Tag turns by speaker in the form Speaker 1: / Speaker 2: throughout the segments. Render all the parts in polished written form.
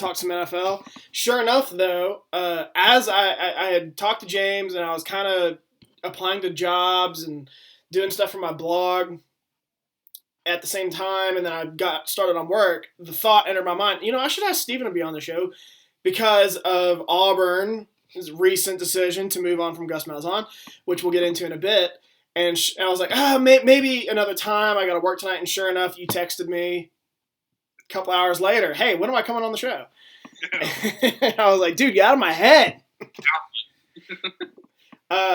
Speaker 1: talk some NFL. Sure enough, though, as I had talked to James and I was kind of applying to jobs and doing stuff for my blog at the same time, and then I got started on work, the thought entered my mind, I should ask Steven to be on the show because of Auburn's recent decision to move on from Gus Malzahn, which we'll get into in a bit. And I was like, maybe another time. I got to work tonight. And sure enough, you texted me a couple hours later. Hey, when am I coming on the show? I was like, dude, get out of my head.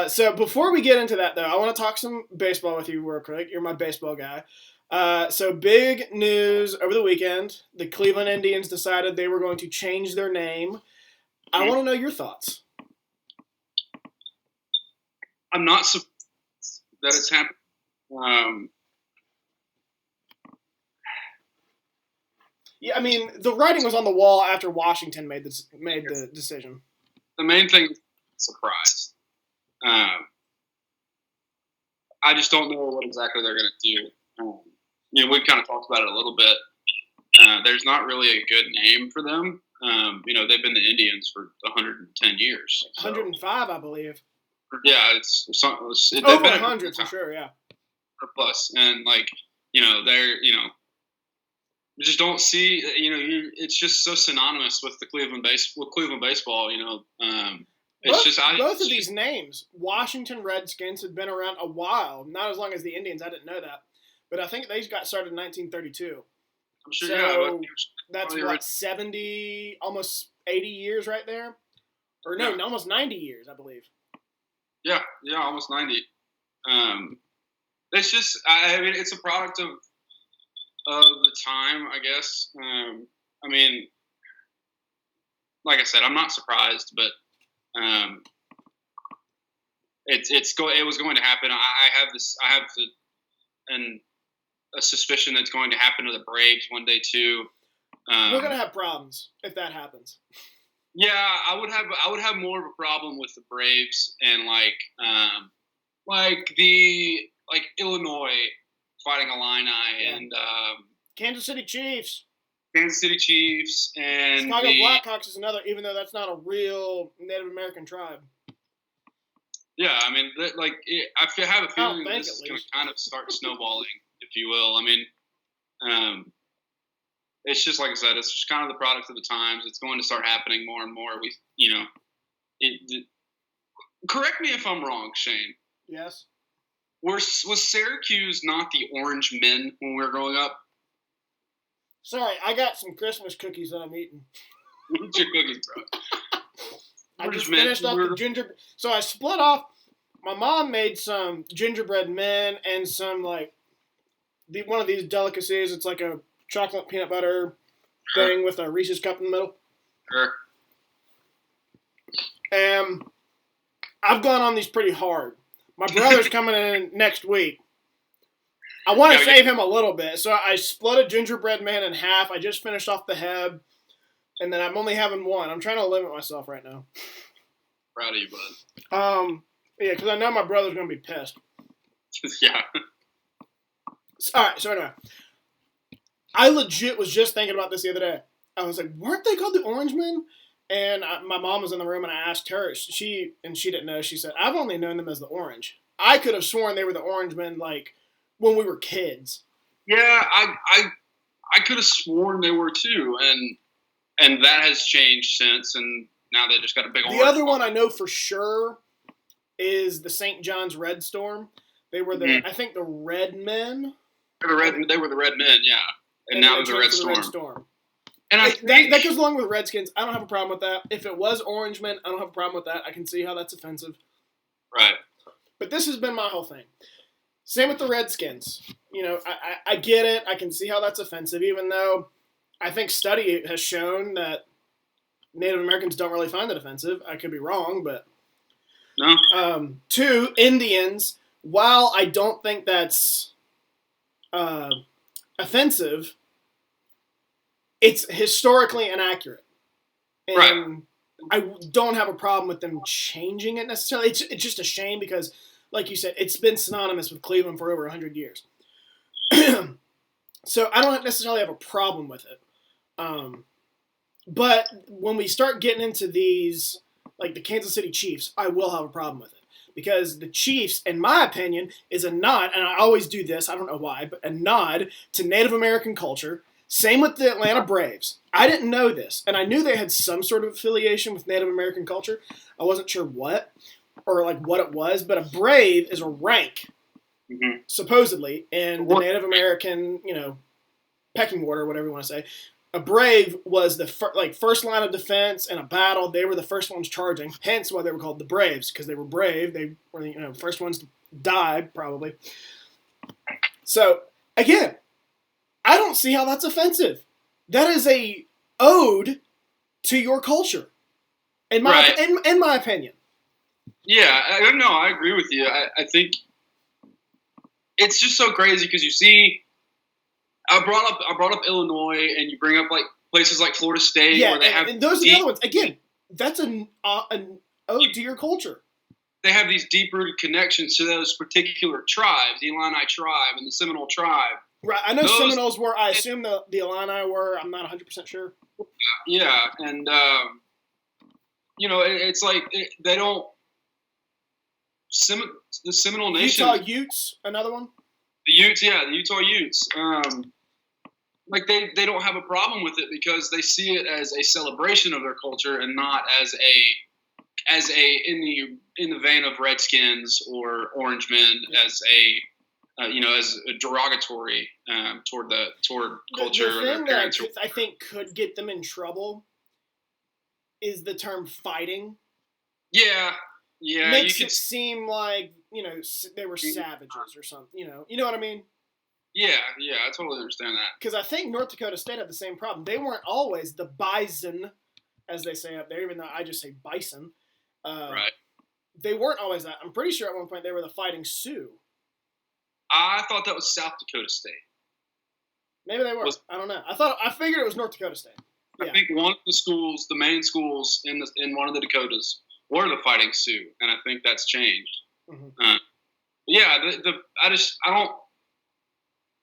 Speaker 1: So before we get into that, though, I want to talk some baseball with you real quick. You're my baseball guy. So big news over the weekend. The Cleveland Indians decided they were going to change their name. I want to know your thoughts.
Speaker 2: I'm not surprised that it's happened.
Speaker 1: Yeah, I mean, the writing was on the wall after Washington made the decision.
Speaker 2: The main thing is surprise. I just don't know what exactly they're going to do. We've kind of talked about it a little bit. There's not really a good name for them. They've been the Indians for 110 years.
Speaker 1: So. 105, I believe.
Speaker 2: Yeah, it's
Speaker 1: over 100 for sure. Yeah.
Speaker 2: Or plus, and we just don't see. It's just so synonymous with the Cleveland baseball.
Speaker 1: Both of these names, Washington Redskins, had been around a while. Not as long as the Indians. I didn't know that, but I think they got started in 1932.
Speaker 2: I'm sure.
Speaker 1: So that's 70, almost 80 years right there, or no, almost 90 years, I believe.
Speaker 2: Yeah, almost 90. It's just, it's a product of the time, I guess. Like I said, I'm not surprised, but it was going to happen. I have a suspicion that's going to happen to the Braves one day too.
Speaker 1: We're gonna have problems if that happens.
Speaker 2: Yeah, I would have more of a problem with the Braves and Illinois Fighting Illini and
Speaker 1: Kansas City Chiefs.
Speaker 2: And
Speaker 1: Chicago Blackhawks is another, even though that's not a real Native American tribe.
Speaker 2: Yeah, I have a feeling this is going to kind of start snowballing, if you will. It's just like I said, it's just kind of the product of the times. It's going to start happening more and more. Correct me if I'm wrong, Shane.
Speaker 1: Yes.
Speaker 2: Was Syracuse not the Orange Men when we were growing up?
Speaker 1: Sorry, I got some Christmas cookies that I'm eating.
Speaker 2: What's your cookies, bro?
Speaker 1: I just finished off the gingerbread. So I split off. My mom made some gingerbread men and some one of these delicacies. It's like a chocolate peanut butter thing with a Reese's cup in the middle.
Speaker 2: Sure.
Speaker 1: And I've gone on these pretty hard. My brother's coming in next week. I want to save him a little bit, so I split a gingerbread man in half. I just finished off the head, and then I'm only having one. I'm trying to limit myself right now.
Speaker 2: Proud of you, bud.
Speaker 1: Yeah, because I know my brother's going to be pissed.
Speaker 2: Yeah.
Speaker 1: All right, so anyway. I legit was just thinking about this the other day. I was like, weren't they called the Orange Men? And my mom was in the room, and I asked her. She didn't know. She said, I've only known them as the Orange. I could have sworn they were the Orange Men, when we were kids.
Speaker 2: Yeah, I could have sworn they were too, and that has changed since, and now they just got a big orange.
Speaker 1: The other one I know for sure is the St. John's Red Storm. They were I think the Red Men.
Speaker 2: They were the Red Men, yeah. And now they're the Red Storm. And
Speaker 1: that goes along with Redskins. I don't have a problem with that. If it was Orange Men, I don't have a problem with that. I can see how that's offensive.
Speaker 2: Right.
Speaker 1: But this has been my whole thing. Same with the Redskins. I get it. I can see how that's offensive, even though I think study has shown that Native Americans don't really find it offensive. I could be wrong, but...
Speaker 2: No.
Speaker 1: Two, Indians, while I don't think that's offensive, it's historically inaccurate. And
Speaker 2: right.
Speaker 1: I don't have a problem with them changing it necessarily. It's just a shame because, like you said, it's been synonymous with Cleveland for over 100 years. So I don't necessarily have a problem with it. But when we start getting into these, like the Kansas City Chiefs, I will have a problem with it. Because the Chiefs, in my opinion, is a nod, and I always do this, I don't know why, but a nod to Native American culture. Same with the Atlanta Braves. I didn't know this, and I knew they had some sort of affiliation with Native American culture. I wasn't sure what, or like what it was, but a Brave is a rank, supposedly, in the Native American, pecking order, whatever you want to say. A Brave was the first line of defense in a battle. They were the first ones charging, hence why they were called the Braves, because they were brave. They were first ones to die, probably. So, again, I don't see how that's offensive. That is a ode to your culture, in my opinion.
Speaker 2: Yeah, I don't know. I agree with you. I think it's just so crazy because you see, I brought up Illinois, and you bring up like places like Florida State, where they have
Speaker 1: and those are the other ones. Again, that's an ode to your culture.
Speaker 2: They have these deep-rooted connections to those particular tribes, the Illini tribe and the Seminole tribe.
Speaker 1: Right, I know Seminoles were. I assume the Illini were. I'm not 100% sure.
Speaker 2: Yeah, and it's like they don't. The Seminole Nation.
Speaker 1: Utah Utes, another one.
Speaker 2: The Utes, the Utah Utes. Like they don't have a problem with it because they see it as a celebration of their culture and not as a in the vein of Redskins or Orangemen as a derogatory toward culture.
Speaker 1: The thing that I think could get them in trouble is the term fighting.
Speaker 2: Yeah.
Speaker 1: Makes it seem like they were savages or something. You know what I mean?
Speaker 2: Yeah, I totally understand that.
Speaker 1: Because I think North Dakota State had the same problem. They weren't always the bison, as they say up there, even though I just say bison.
Speaker 2: Right.
Speaker 1: They weren't always that. I'm pretty sure at one point they were the Fighting Sioux.
Speaker 2: I thought that was South Dakota State.
Speaker 1: Maybe they were. I don't know. I figured it was North Dakota State. Yeah.
Speaker 2: I think one of the schools, the main schools in one of the Dakotas, were the Fighting Sioux, and I think that's changed. Mm-hmm.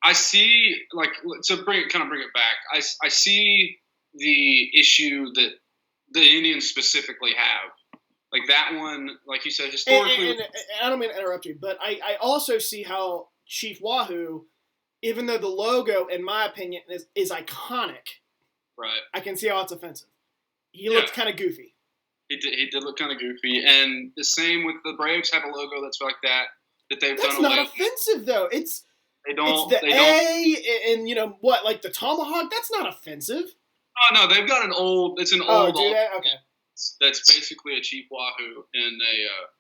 Speaker 2: I see, like, to bring it back. I see the issue that the Indians specifically have, like that one, like you said, historically.
Speaker 1: And I don't mean to interrupt you, but I also see how Chief Wahoo, even though the logo, in my opinion, is iconic.
Speaker 2: Right.
Speaker 1: I can see how it's offensive. He looked kind of goofy.
Speaker 2: He did look kind of goofy, and the same with the Braves have a logo that's like that they've done.
Speaker 1: That's not offensive though. It's the A and like the tomahawk. That's not offensive.
Speaker 2: Oh no, they've got an old. It's an
Speaker 1: old.
Speaker 2: Oh,
Speaker 1: do they? Okay.
Speaker 2: That's basically a Chief Wahoo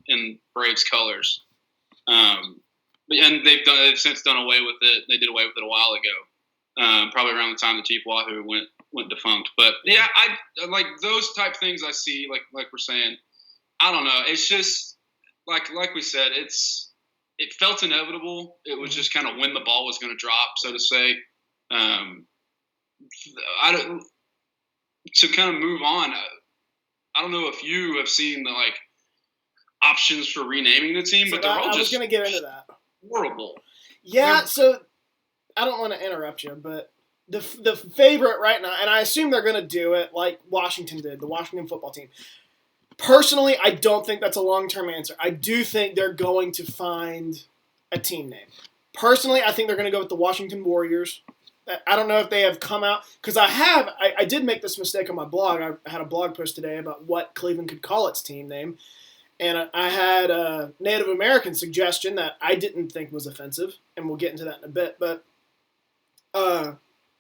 Speaker 2: in Braves colors. And they've since done away with it. They did away with it a while ago. Probably around the time the Chief Wahoo went defunct. But yeah, I like those type things I see, like we're saying. I don't know. It's just like we said, it felt inevitable. It was just kind of when the ball was going to drop, so to say. To kind of move on, I don't know if you have seen the options for renaming the team, but they're all just. I was
Speaker 1: going to get into that.
Speaker 2: Horrible.
Speaker 1: Yeah, so I don't want to interrupt you, but the favorite right now, and I assume they're going to do it like Washington did, the Washington football team. Personally, I don't think that's a long-term answer. I do think they're going to find a team name. Personally, I think they're going to go with the Washington Warriors. I don't know if they have come out, because I did make this mistake on my blog. I had a blog post today about what Cleveland could call its team name, and I had a Native American suggestion that I didn't think was offensive, and we'll get into that in a bit, but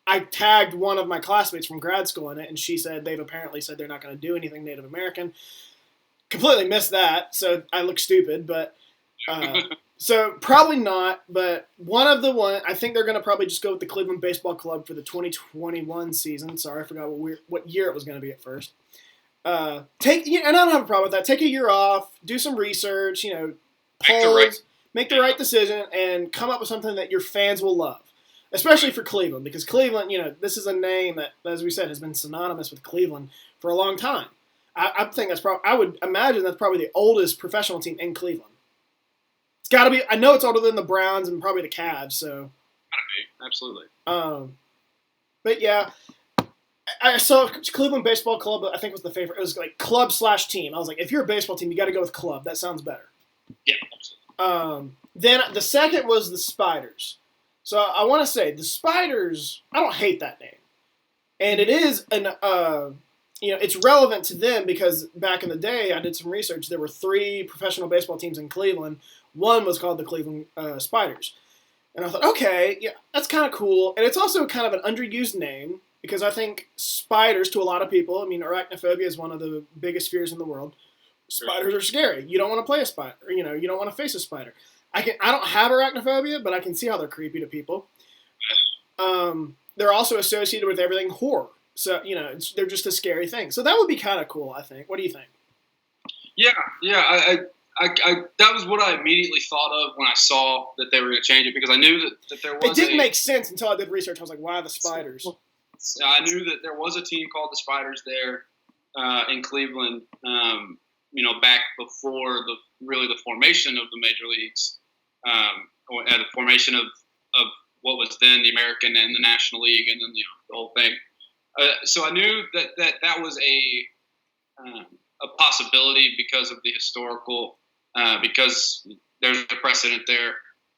Speaker 1: I tagged one of my classmates from grad school in it, and she said they've apparently said they're not going to do anything Native American. Completely missed that, so I look stupid, but so probably not, but I think they're going to probably just go with the Cleveland Baseball Club for the 2021 season. Sorry, I forgot what year it was going to be at first. And I don't have a problem with that. Take a year off, do some research, polls, make the right decision, and come up with something that your fans will love. Especially for Cleveland, because Cleveland, this is a name that, as we said, has been synonymous with Cleveland for a long time. I think I would imagine that's probably the oldest professional team in Cleveland. It's got to be. I know it's older than the Browns and probably the Cavs. So.
Speaker 2: Gotta be, absolutely.
Speaker 1: But yeah, I saw Cleveland Baseball Club. I think was the favorite. It was like club/team. I was like, if you're a baseball team, you got to go with club. That sounds better.
Speaker 2: Yeah.
Speaker 1: Then the second was the Spiders. So I want to say the Spiders. I don't hate that name, and it is it's relevant to them because back in the day, I did some research. There were 3 professional baseball teams in Cleveland. One was called the Cleveland Spiders, and I thought, okay, yeah, that's kind of cool, and it's also kind of an underused name. Because I think spiders, to a lot of people, I mean, arachnophobia is one of the biggest fears in the world. Spiders are scary. You don't want to play a spider. You don't want to face a spider. I don't have arachnophobia, but I can see how they're creepy to people. They're also associated with everything horror. So, they're just a scary thing. So that would be kind of cool, I think. What do you think?
Speaker 2: Yeah. I that was what I immediately thought of when I saw that they were going to change it because I knew that there was.
Speaker 1: It didn't make sense until I did research. I was like, why the Spiders?
Speaker 2: I knew that there was a team called the Spiders there in Cleveland, back before the formation of the major leagues, or the formation of what was then the American and the National League, and then the whole thing. So I knew that was a possibility because of the historical, because there's a precedent there.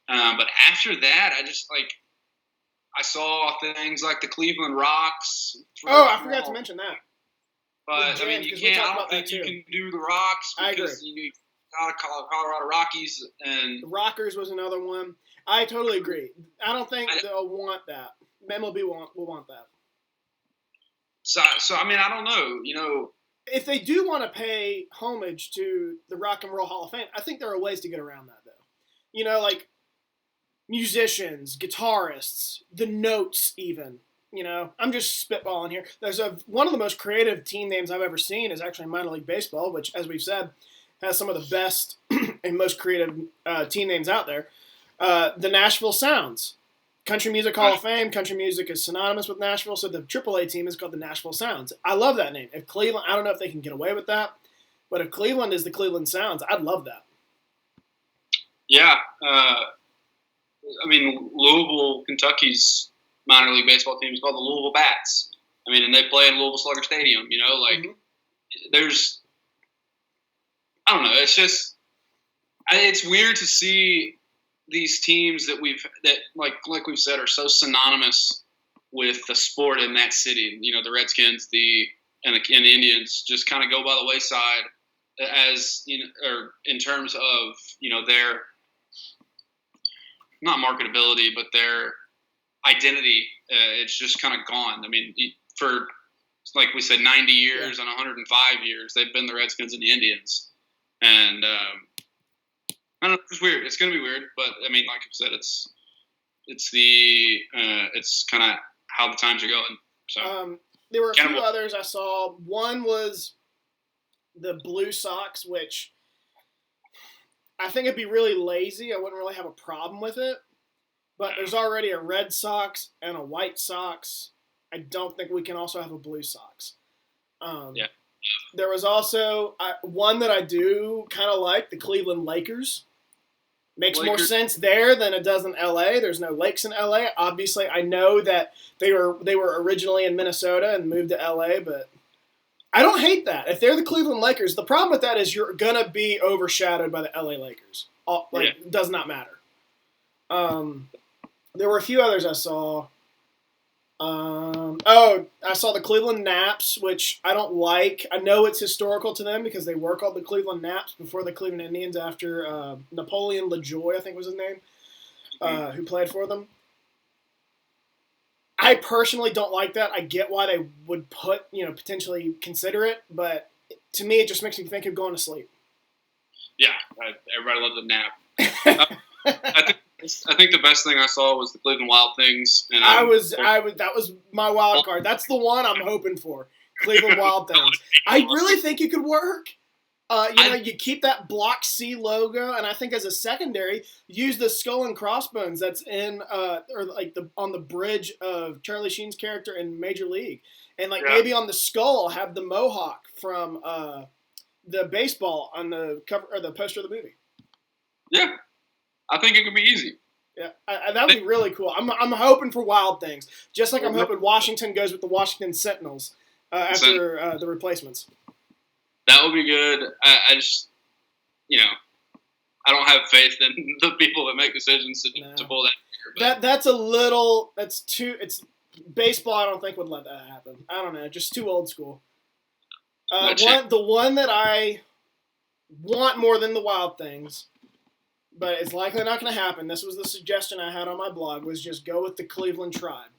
Speaker 2: But after that, I saw things like the Cleveland Rocks.
Speaker 1: I forgot to mention that.
Speaker 2: But I mean, you can't. I don't think you can do the Rocks because you got Colorado Rockies and
Speaker 1: the Rockers was another one. I totally agree. I don't think they'll want that. MLB will want that.
Speaker 2: So I mean, I don't know.
Speaker 1: If they do want to pay homage to the Rock and Roll Hall of Fame, I think there are ways to get around that, though. Like musicians, guitarists, the Notes, even. I'm just spitballing here. There's one of the most creative team names I've ever seen is actually Minor League Baseball, which, as we've said, has some of the best and most creative team names out there. The Nashville Sounds. Country Music Hall of Fame. Country music is synonymous with Nashville, so the AAA team is called the Nashville Sounds. I love that name. If Cleveland, I don't know if they can get away with that, but if Cleveland is the Cleveland Sounds, I'd love that.
Speaker 2: Yeah. I mean, Louisville, Kentucky's minor league baseball team is called the Louisville Bats. I mean, and they play in Louisville Slugger Stadium. There's, I don't know. It's just, it's weird to see these teams that like we've said are so synonymous with the sport in that city. The Redskins, and the Indians just kind of go by the wayside as or in terms of their not marketability, but their identity. It's just kind of gone. I mean, for like we said, 90 years and 105 years, they've been the Redskins and the Indians, and I don't know. It's weird. It's going to be weird, but I mean, like I said, it's kind of how the times are going. So
Speaker 1: there were a few others I saw. One was the Blue Sox, which I think it'd be really lazy. I wouldn't really have a problem with it. But there's already a Red Sox and a White Sox. I don't think we can also have a Blue Sox. There was also one that I do kind of like, the Cleveland Lakers. Makes more sense there than it does in L.A. There's no lakes in L.A. Obviously, I know that they were originally in Minnesota and moved to L.A., but I don't hate that. If they're the Cleveland Lakers, the problem with that is you're going to be overshadowed by the L.A. Lakers. It does not matter. There were a few others I saw. I saw the Cleveland Naps, which I don't like. I know it's historical to them because they were called the Cleveland Naps before the Cleveland Indians after Napoleon LaJoie, I think was his name, who played for them. I personally don't like that. I get why they would potentially consider it, but to me it just makes me think of going to sleep.
Speaker 2: Yeah, everybody loves a nap. I think the best thing I saw was the Cleveland Wild Things, and that
Speaker 1: was my wild card. That's the one I'm hoping for. Cleveland Wild Things. I really think it could work. You keep that Block C logo, and I think as a secondary, use the skull and crossbones that's in on the bridge of Charlie Sheen's character in Major League, and maybe on the skull have the mohawk from the baseball on the cover or the poster of the movie.
Speaker 2: Yeah. I think it could be easy.
Speaker 1: Yeah, that would be really cool. I'm hoping for wild things, just like I'm hoping Washington goes with the Washington Sentinels after the replacements.
Speaker 2: That would be good. I just, I don't have faith in the people that make decisions to pull that trigger.
Speaker 1: That's too. It's baseball. I don't think would let that happen. I don't know. Just too old school. The one that I want more than the Wild Things, but it's likely not going to happen. This was the suggestion I had on my blog, was just go with the Cleveland Tribe.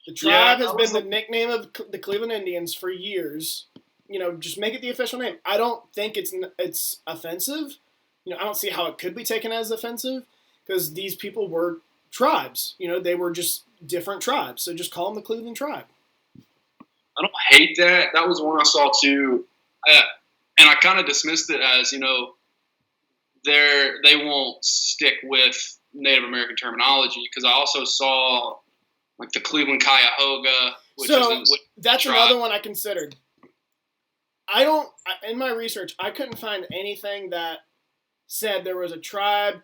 Speaker 1: The Tribe has been the nickname of the Cleveland Indians for years. Just make it the official name. I don't think it's offensive. I don't see how it could be taken as offensive because these people were tribes. They were just different tribes. So just call them the Cleveland Tribe.
Speaker 2: I don't hate that. That was one I saw too. And I kind of dismissed it as, they won't stick with Native American terminology because I also saw like the Cleveland Cuyahoga,
Speaker 1: that's another one I considered. In my research, I couldn't find anything that said there was a tribe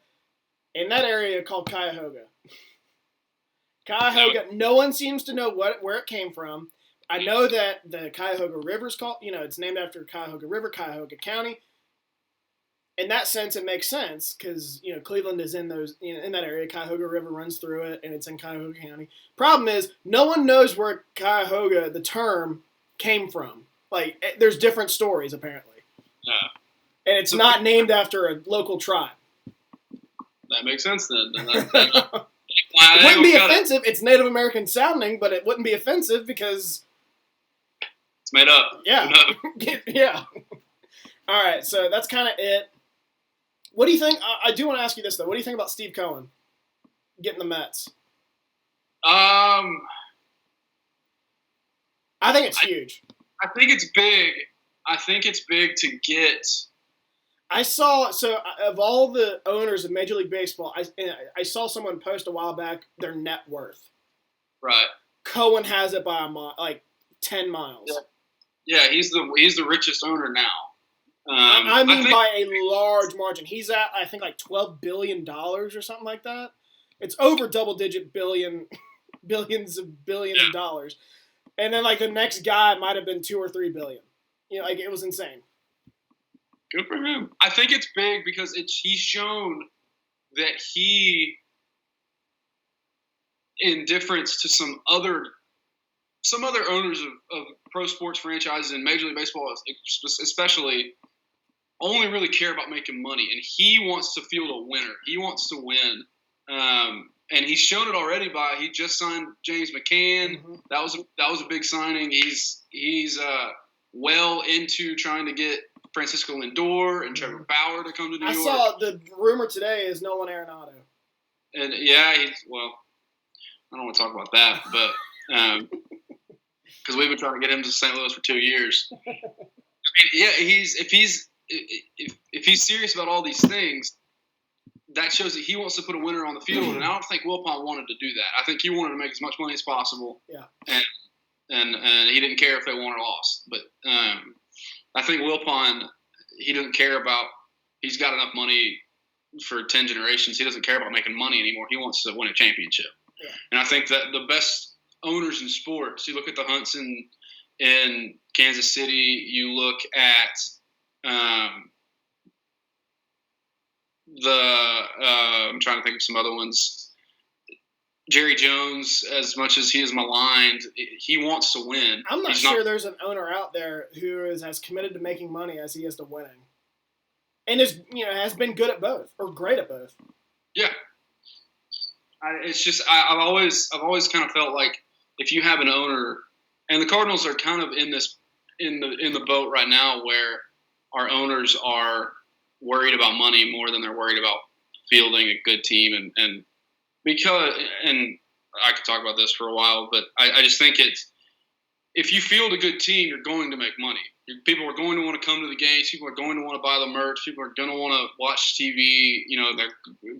Speaker 1: in that area called Cuyahoga. Cuyahoga, no one seems to know where it came from. I know that the Cuyahoga River is called, it's named after Cuyahoga River, Cuyahoga County. In that sense, it makes sense because, Cleveland is in in that area. Cuyahoga River runs through it, and it's in Cuyahoga County. Problem is, no one knows where Cuyahoga, the term, came from. Like, there's different stories, apparently.
Speaker 2: Yeah.
Speaker 1: And it's not named after a local tribe.
Speaker 2: That makes sense, then.
Speaker 1: It wouldn't be offensive. It's Native American sounding, but it wouldn't be offensive because
Speaker 2: it's made up.
Speaker 1: Yeah. Yeah. All right, so that's kind of it. What do you think? I do want to ask you this, though. What do you think about Steve Cohen getting the Mets?
Speaker 2: I
Speaker 1: think it's huge.
Speaker 2: I think it's big. I think it's big to get.
Speaker 1: I saw, of all the owners of Major League Baseball, I saw someone post a while back their net worth.
Speaker 2: Right.
Speaker 1: Cohen has it by 10 miles.
Speaker 2: Yeah, he's the richest owner now.
Speaker 1: I mean by a large margin. He's at, I think, like $12 billion or something like that. It's over double-digit billions of dollars. And then, the next guy might have been 2 or 3 billion. It was insane.
Speaker 2: Good for him. I think it's big because he's shown that he, in difference to some other owners of pro sports franchises and Major League Baseball especially, only really care about making money, and he wants to field a winner. He wants to win, and he's shown it already he just signed James McCann. Mm-hmm. That was a big signing. He's well into trying to get Francisco Lindor and Trevor Bauer to come to New York.
Speaker 1: I saw the rumor today is Nolan Arenado.
Speaker 2: And yeah, I don't want to talk about that, but because we've been trying to get him to St. Louis for 2 years. I mean, yeah, if he's serious about all these things, that shows that he wants to put a winner on the field. And I don't think Wilpon wanted to do that. I think he wanted to make as much money as possible.
Speaker 1: Yeah.
Speaker 2: And he didn't care if they won or lost. But I think Wilpon, he doesn't care about – he's got enough money for 10 generations. He doesn't care about making money anymore. He wants to win a championship.
Speaker 1: Yeah.
Speaker 2: And I think that the best owners in sports, you look at the Hunts in Kansas City, you look at I'm trying to think of some other ones. Jerry Jones, as much as he is maligned, he wants to win.
Speaker 1: I'm not sure there's an owner out there who is as committed to making money as he is to winning, and has been good at both or great at both.
Speaker 2: Yeah, it's just I've always kind of felt like if you have an owner, and the Cardinals are kind of in the boat right now where our owners are worried about money more than they're worried about fielding a good team and I could talk about this for a while, but I just think if you field a good team, you're going to make money. People are going to want to come to the games. People are going to want to buy the merch. People are going to want to watch TV.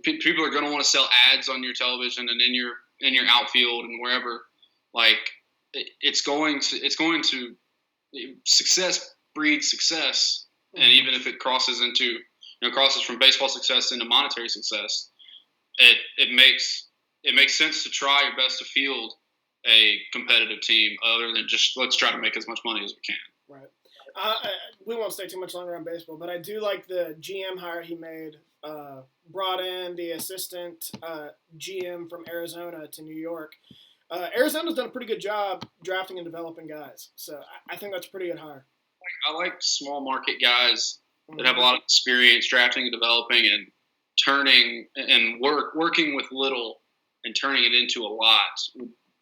Speaker 2: People are going to want to sell ads on your television and in your outfield and wherever. It's going to success breeds success, and even if it crosses from baseball success into monetary success. it makes sense to try your best to field a competitive team other than just let's try to make as much money as we can.
Speaker 1: Right. We won't stay too much longer on baseball, but I do like the GM hire he made. Brought in the assistant GM from Arizona to New York. Arizona's done a pretty good job drafting and developing guys, so I think that's a pretty good hire.
Speaker 2: I like small market guys that have a lot of experience drafting and developing and turning and working with little and turning it into a lot,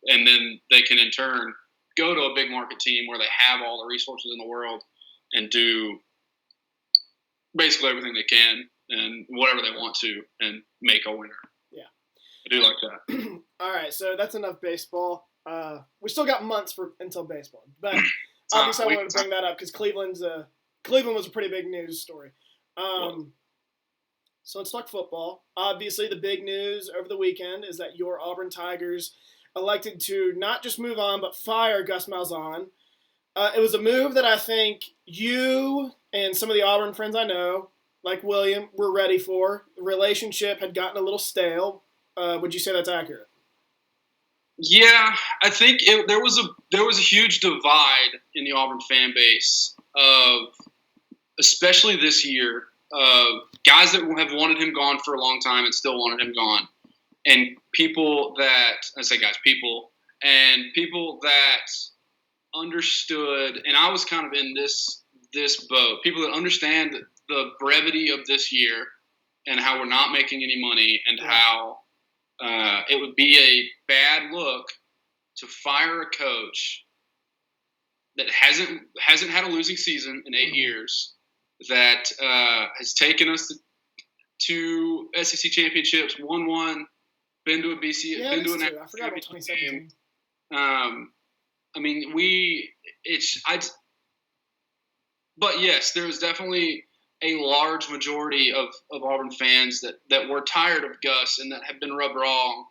Speaker 2: and then they can in turn go to a big market team where they have all the resources in the world and do basically everything they can and whatever they want to and make a winner.
Speaker 1: Yeah.
Speaker 2: I do like that.
Speaker 1: All right, so that's enough baseball. We still got months until baseball, but obviously I wanted to bring that up because Cleveland was a pretty big news story. So let's talk football. Obviously, the big news over the weekend is that your Auburn Tigers elected to not just move on, but fire Gus Malzahn. It was a move that I think you and some of the Auburn friends I know, like William, were ready for. The relationship had gotten a little stale. Would you say that's accurate?
Speaker 2: Yeah, I think there was a huge divide in the Auburn fan base of, especially this year, guys that have wanted him gone for a long time and still wanted him gone, and people that people that understood, and I was kind of in this boat. People that understand the brevity of this year and how we're not making any money and how it would be a bad look to fire a coach that hasn't had a losing season in 8 years, that has taken us to SEC championships, won one, been to a BC, been to an
Speaker 1: I forgot about 2017.
Speaker 2: I mean, but yes, there was definitely a large majority of Auburn fans that were tired of Gus and that have been rubbed wrong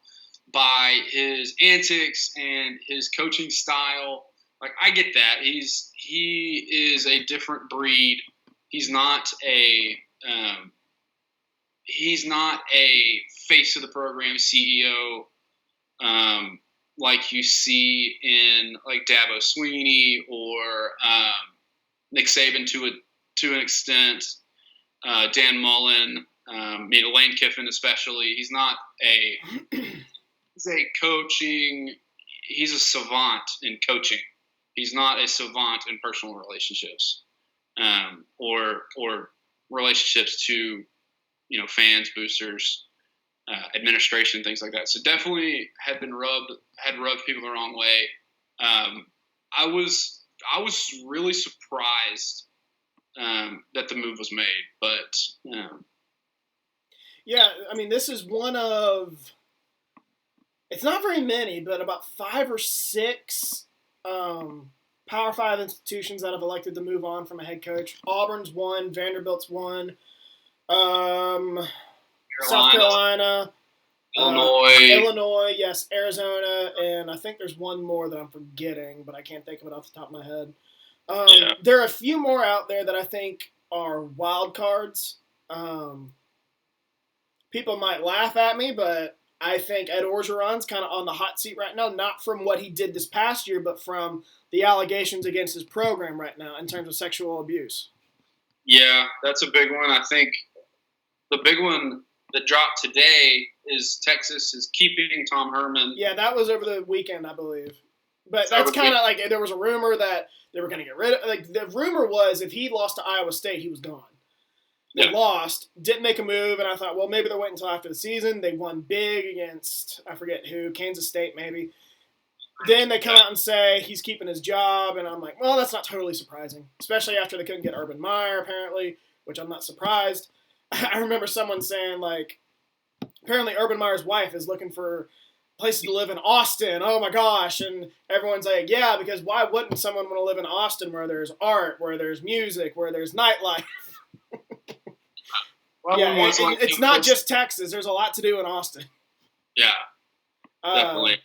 Speaker 2: by his antics and his coaching style. Like, I get that. He is a different breed. He's not a face of the program CEO like you see in like Dabo Swinney or Nick Saban to an extent. Dan Mullen, Lane Kiffin especially. He's not he's a coaching. He's a savant in coaching. He's not a savant in personal relationships, or relationships to fans, boosters, administration, things like that. So definitely had rubbed people the wrong way. I was really surprised that the move was made, but
Speaker 1: yeah, I mean, this is one of, it's not very many, but about 5 or 6 Power 5 institutions that have elected to move on from a head coach. Auburn's one, Vanderbilt's one, South Carolina, Illinois, yes, Arizona, and I think there's one more that I'm forgetting, but I can't think of it off the top of my head. There are a few more out there that I think are wild cards. People might laugh at me, but I think Ed Orgeron's kind of on the hot seat right now, not from what he did this past year, but from the allegations against his program right now in terms of sexual abuse.
Speaker 2: Yeah, that's a big one. I think the big one that dropped today is Texas is keeping Tom Herman.
Speaker 1: Yeah, that was over the weekend, I believe. But that's kind of like, there was a rumor that they were going to get rid of, like, the rumor was if he lost to Iowa State, he was gone. They lost, didn't make a move, and I thought, well, maybe they're waiting until after the season. They won big against, I forget who, Kansas State maybe. Then they come out and say he's keeping his job, and I'm like, well, that's not totally surprising, especially after they couldn't get Urban Meyer, apparently, which I'm not surprised. I remember someone saying, like, apparently Urban Meyer's wife is looking for places to live in Austin. Oh, my gosh. And everyone's like, yeah, because why wouldn't someone want to live in Austin where there's art, where there's music, where there's nightlife?
Speaker 2: Well,
Speaker 1: yeah, it's not just Texas. There's a lot to do in Austin.
Speaker 2: Yeah, definitely.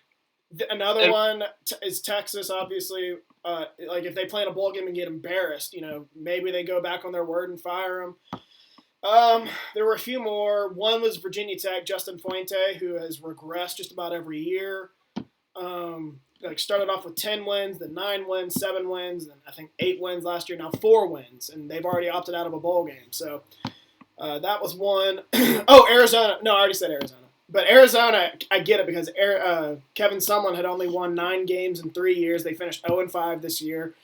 Speaker 1: Another one is Texas, obviously. Like, if they play in a bowl game and get embarrassed, maybe they go back on their word and fire them. There were a few more. One was Virginia Tech, Justin Fuente, who has regressed just about every year. Like started off with 10 wins, then 9 wins, 7 wins, and I think 8 wins last year. Now 4 wins, and they've already opted out of a bowl game. So that was one. Oh, Arizona. No, I already said Arizona. But Arizona, I get it because Kevin Sumlin had only won 9 games in 3 years. They finished 0-5 this year,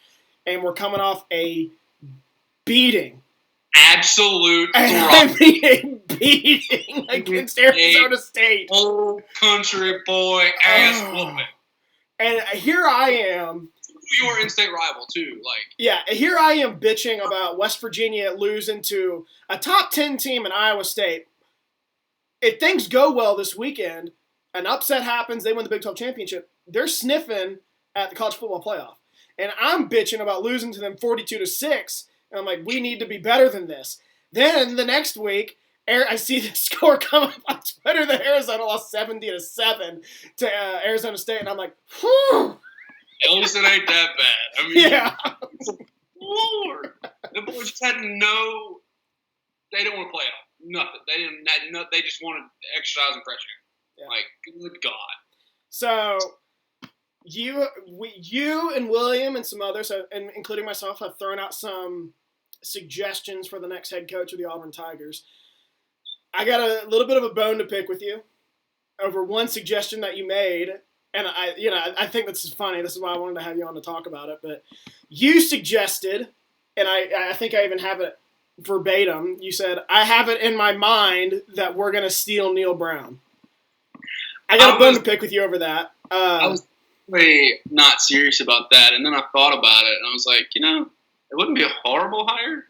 Speaker 1: and we're coming off a beating.
Speaker 2: Absolute
Speaker 1: I mean, a beating against Arizona State.
Speaker 2: Old country boy ass whooping.
Speaker 1: And here I am.
Speaker 2: Your in-state rival too,
Speaker 1: yeah. Here I am bitching about West Virginia losing to a top 10 team in Iowa State. If things go well this weekend, an upset happens, they win the Big 12 championship. They're sniffing at the college football playoff, and I'm bitching about losing to them 42-6. And I'm like, we need to be better than this. Then the next week, I see the score come up on Twitter that Arizona lost 70-7 to Arizona State, and I'm like, whew.
Speaker 2: At least it ain't that bad. I mean,
Speaker 1: yeah.
Speaker 2: Lord, the boys just had no. They didn't want to play off. Nothing. They didn't. They just wanted exercise and pressure. Yeah. Like, good God.
Speaker 1: So you and William and some others, and including myself, have thrown out some suggestions for the next head coach of the Auburn Tigers. I got a little bit of a bone to pick with you over one suggestion that you made, and I think this is funny. This is why I wanted to have you on to talk about it. But you suggested, and I think I even have it verbatim. You said, "I have it in my mind that we're going to steal Neil Brown." I got a bone to pick with you over that.
Speaker 2: I was way not serious about that, and then I thought about it, and I was like, it wouldn't be a horrible hire.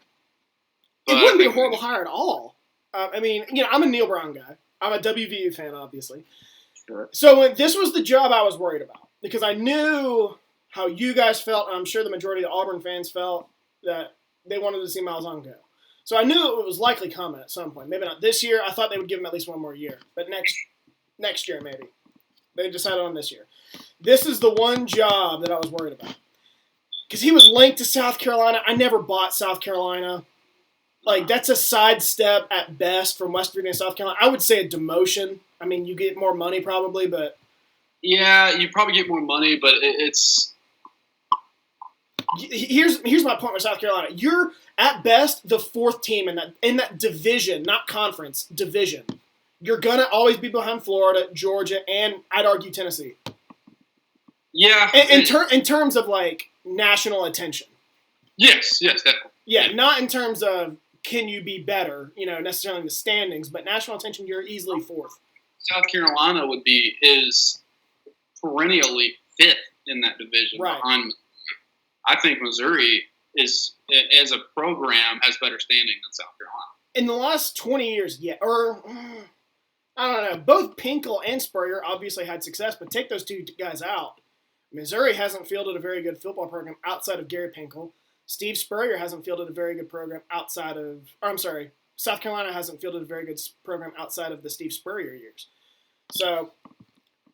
Speaker 1: It wouldn't be a horrible hire at all. I mean, I'm a Neil Brown guy. I'm a WVU fan, obviously.
Speaker 2: Sure.
Speaker 1: So this was the job I was worried about because I knew how you guys felt, and I'm sure the majority of the Auburn fans felt that they wanted to see Malzahn go. So I knew it was likely coming at some point. Maybe not this year. I thought they would give him at least one more year, but next year maybe. They decided on this year. This is the one job that I was worried about because he was linked to South Carolina. I never bought South Carolina. Like, that's a sidestep at best from West Virginia and South Carolina. I would say a demotion. I mean, you get more money probably, but...
Speaker 2: Yeah, you probably get more money, but it's...
Speaker 1: Here's my point with South Carolina. You're, at best, the 4th team in that division, not conference, division. You're going to always be behind Florida, Georgia, and I'd argue Tennessee.
Speaker 2: Yeah.
Speaker 1: In terms of, like, national attention.
Speaker 2: Yes, definitely.
Speaker 1: Yeah, not in terms of... can you be better, necessarily in the standings, but national attention, you're easily 4th.
Speaker 2: South Carolina is perennially 5th in that division
Speaker 1: right.
Speaker 2: behind Missouri. I think Missouri is, as a program, has better standing than South Carolina.
Speaker 1: In the last 20 years, yeah, or I don't know, both Pinkel and Spurrier obviously had success, but take those two guys out. Missouri hasn't fielded a very good football program outside of Gary Pinkel. Steve Spurrier hasn't fielded a very good program South Carolina hasn't fielded a very good program outside of the Steve Spurrier years. So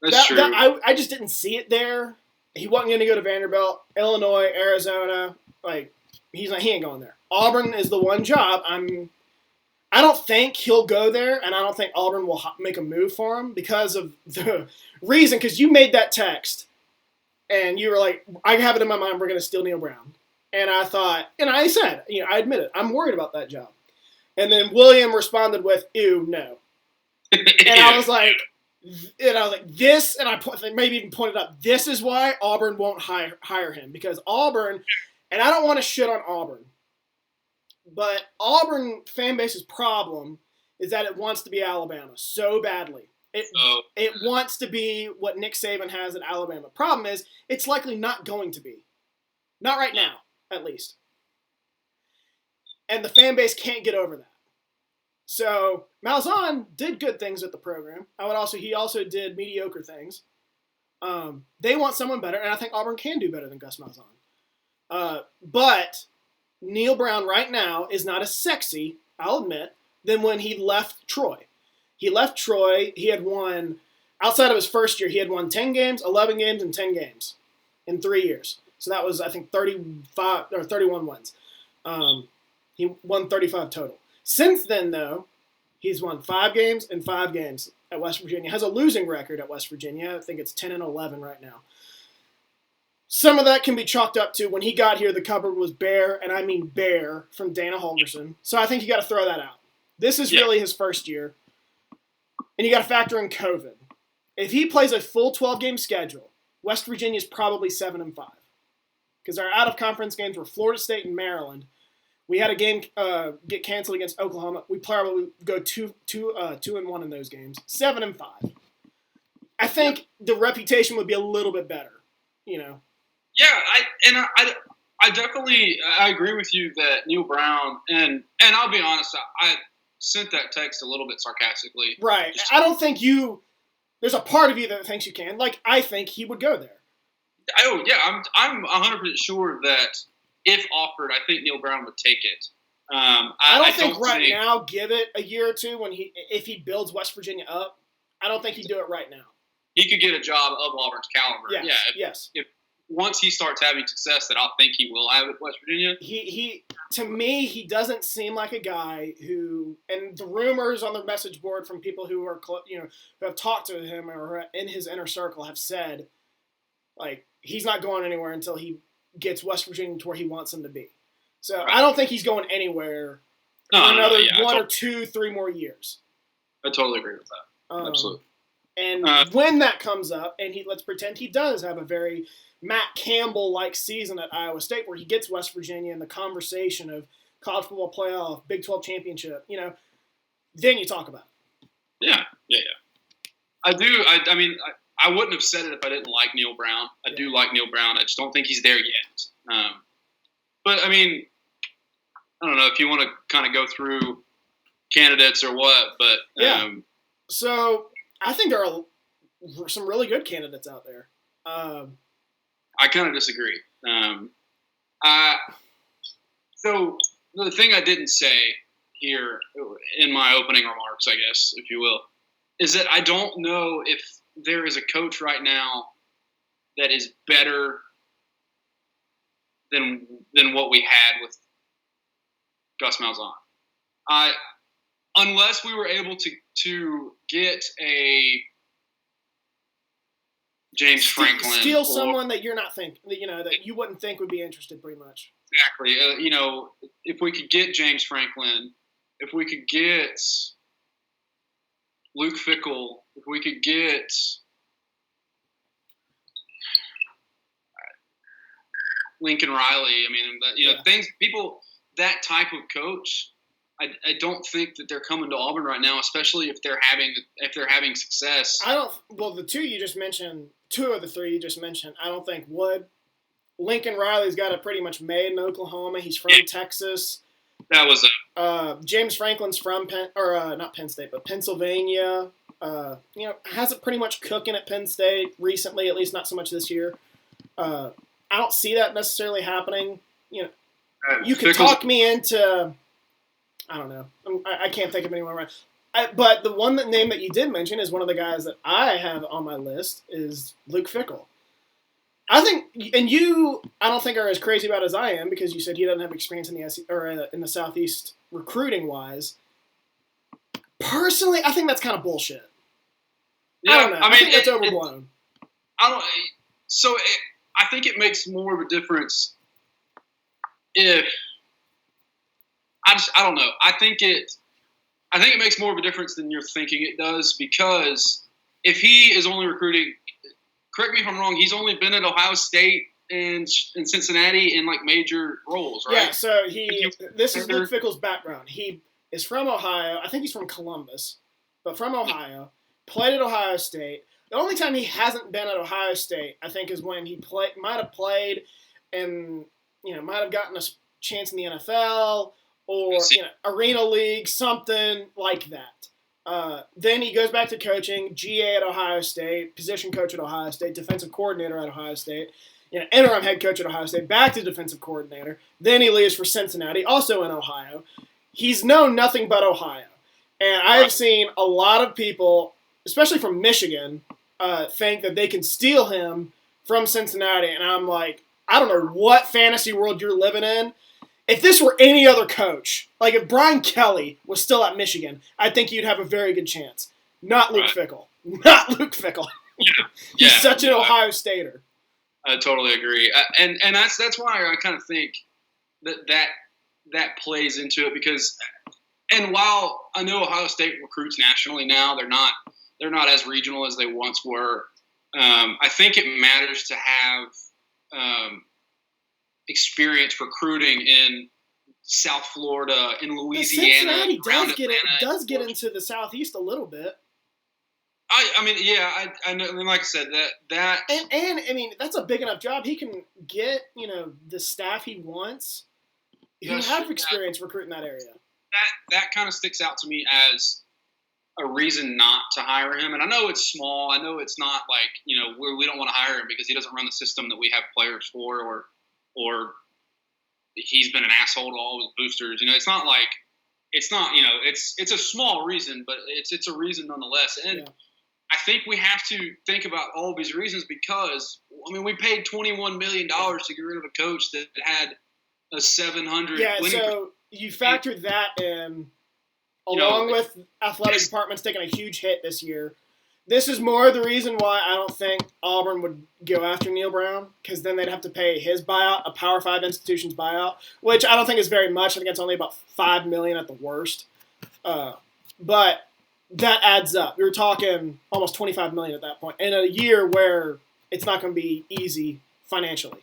Speaker 2: that's true.
Speaker 1: I just didn't see it there. He wasn't going to go to Vanderbilt, Illinois, Arizona. Like, he ain't going there. Auburn is the one job. I don't think he'll go there, and I don't think Auburn will make a move for him because of the reason. Because you made that text, and you were like, I have it in my mind we're going to steal Neil Brown. And I thought, and I said, I admit it, I'm worried about that job. And then William responded with, ew, no. And I was like, this, and I maybe even pointed out, this is why Auburn won't hire him. Because Auburn, and I don't want to shit on Auburn, but Auburn fan base's problem is that it wants to be Alabama so badly. It wants to be what Nick Saban has at Alabama. Problem is, it's likely not going to be. Not right now, at least. And the fan base can't get over that. So Malzahn did good things with the program. He also did mediocre things. They want someone better, and I think Auburn can do better than Gus Malzahn. But Neil Brown right now is not as sexy, I'll admit, than when he left Troy. He left Troy. He had won, outside of his first year, he had won 10 games, 11 games, and 10 games in 3 years. So that was, I think, 35 or 31 wins. He won 35 total. Since then, though, he's won 5 games and 5 games at West Virginia. Has a losing record at West Virginia. I think it's 10-11 right now. Some of that can be chalked up to when he got here, the cupboard was bare, and I mean bare, from Dana Holgorsen. So I think you got to throw that out. This is really his first year, and you got to factor in COVID. If he plays a full 12-game schedule, West Virginia is probably 7-5, because our out-of-conference games were Florida State and Maryland. We had a game get canceled against Oklahoma. We probably go 2-1 in those games. 7-5. I think the reputation would be a little bit better, you know.
Speaker 2: Yeah, I definitely agree with you that Neil Brown and I'll be honest, I sent that text a little bit sarcastically.
Speaker 1: Right. I don't think there's a part of you that thinks you can. Like, I think he would go there.
Speaker 2: Oh yeah, I'm 100% sure that if offered, I think Neil Brown would take it.
Speaker 1: I don't think right now, give it a year or two if he builds West Virginia up, I don't think he'd do it right now.
Speaker 2: He could get a job of Auburn's caliber.
Speaker 1: Yes.
Speaker 2: If once he starts having success, that I'll think he will have at West Virginia.
Speaker 1: He to me, he doesn't seem like a guy who, and the rumors on the message board from people who are who have talked to him or are in his inner circle have said, like, he's not going anywhere until he gets West Virginia to where he wants him to be. So right. I don't think he's going anywhere for another 1 or 2, 3 more years.
Speaker 2: I totally agree with that. Absolutely.
Speaker 1: And when that comes up, and let's pretend he does have a very Matt Campbell-like season at Iowa State where he gets West Virginia in the conversation of college football playoff, Big 12 championship, then you talk about it.
Speaker 2: Yeah. I do. I mean, I wouldn't have said it if I didn't like Neil Brown. I do like Neil Brown. I just don't think he's there yet. But, I mean, I don't know if you want to kind of go through candidates or what, but
Speaker 1: yeah. So I think there are some really good candidates out there.
Speaker 2: I kind of disagree. So the thing I didn't say here in my opening remarks, I guess, if you will, is that I don't know if there is a coach right now that is better than what we had with Gus Malzahn. Unless we were able to get a James Franklin.
Speaker 1: Steal someone that you're not thinking, that you wouldn't think would be interested pretty much.
Speaker 2: Exactly. If we could get James Franklin, if we could get Luke Fickell, if we could get Lincoln Riley, that type of coach, I don't think that they're coming to Auburn right now, especially if they're having success.
Speaker 1: The two of the three you just mentioned, I don't think would. Lincoln Riley's got it pretty much made in Oklahoma. He's from Texas.
Speaker 2: That was it.
Speaker 1: James Franklin's from not Penn State, but Pennsylvania. Has it pretty much cooking at Penn State recently, at least not so much this year. I don't see that necessarily happening. You could talk me into, I don't know. I can't think of anyone right. But the name that you did mention is one of the guys that I have on my list is Luke Fickell. I think, and you, I don't think are as crazy about it as I am because you said he doesn't have experience in the Southeast recruiting wise. Personally, I think that's kind of bullshit.
Speaker 2: Yeah,
Speaker 1: I don't know. I think that's overblown.
Speaker 2: I think it makes more of a difference if I don't know. I think it makes more of a difference than you're thinking it does because if he is only recruiting, correct me if I'm wrong, he's only been at Ohio State and Cincinnati in like major roles, right?
Speaker 1: Yeah, so this is Luke Fickell's background. He is from Ohio. I think he's from Columbus, but from Ohio. Played at Ohio State. The only time he hasn't been at Ohio State, I think, is when he might have played and might have gotten a chance in the NFL or Arena League, something like that. Then he goes back to coaching, GA at Ohio State, position coach at Ohio State, defensive coordinator at Ohio State, interim head coach at Ohio State, back to defensive coordinator. Then he leaves for Cincinnati, also in Ohio. He's known nothing but Ohio. And I have seen a lot of people, especially from Michigan, think that they can steal him from Cincinnati. And I'm like, I don't know what fantasy world you're living in. if this were any other coach, like if Brian Kelly was still at Michigan, I think you'd have a very good chance. Not Luke Fickell. Not Luke Fickell. He's such an Ohio Stater.
Speaker 2: I totally agree, and that's why I kind of think that plays into it because, and while I know Ohio State recruits nationally now, they're not as regional as they once were. I think it matters to have experience recruiting in South Florida, in Louisiana.
Speaker 1: Cincinnati does get into the Southeast a little bit.
Speaker 2: I mean, yeah, I know. I mean, like I said, that
Speaker 1: and I mean that's a big enough job. He can get the staff he wants. Who have experience recruiting that area.
Speaker 2: That kind of sticks out to me as a reason not to hire him. And I know it's small. I know it's not like we don't want to hire him because he doesn't run the system that we have players for, or he's been an asshole to all his boosters. It's not like it's a small reason, but it's a reason nonetheless. And I think we have to think about all of these reasons because, we paid $21 million to get rid of a coach that had a 700 winning.
Speaker 1: So you factor that in, along with athletic departments taking a huge hit this year. This is more the reason why I don't think Auburn would go after Neil Brown, because then they'd have to pay his buyout, a Power 5 institution's buyout, which I don't think is very much. I think it's only about $5 million at the worst. But that adds up. You're talking almost $25 million at that point in a year where it's not going to be easy financially.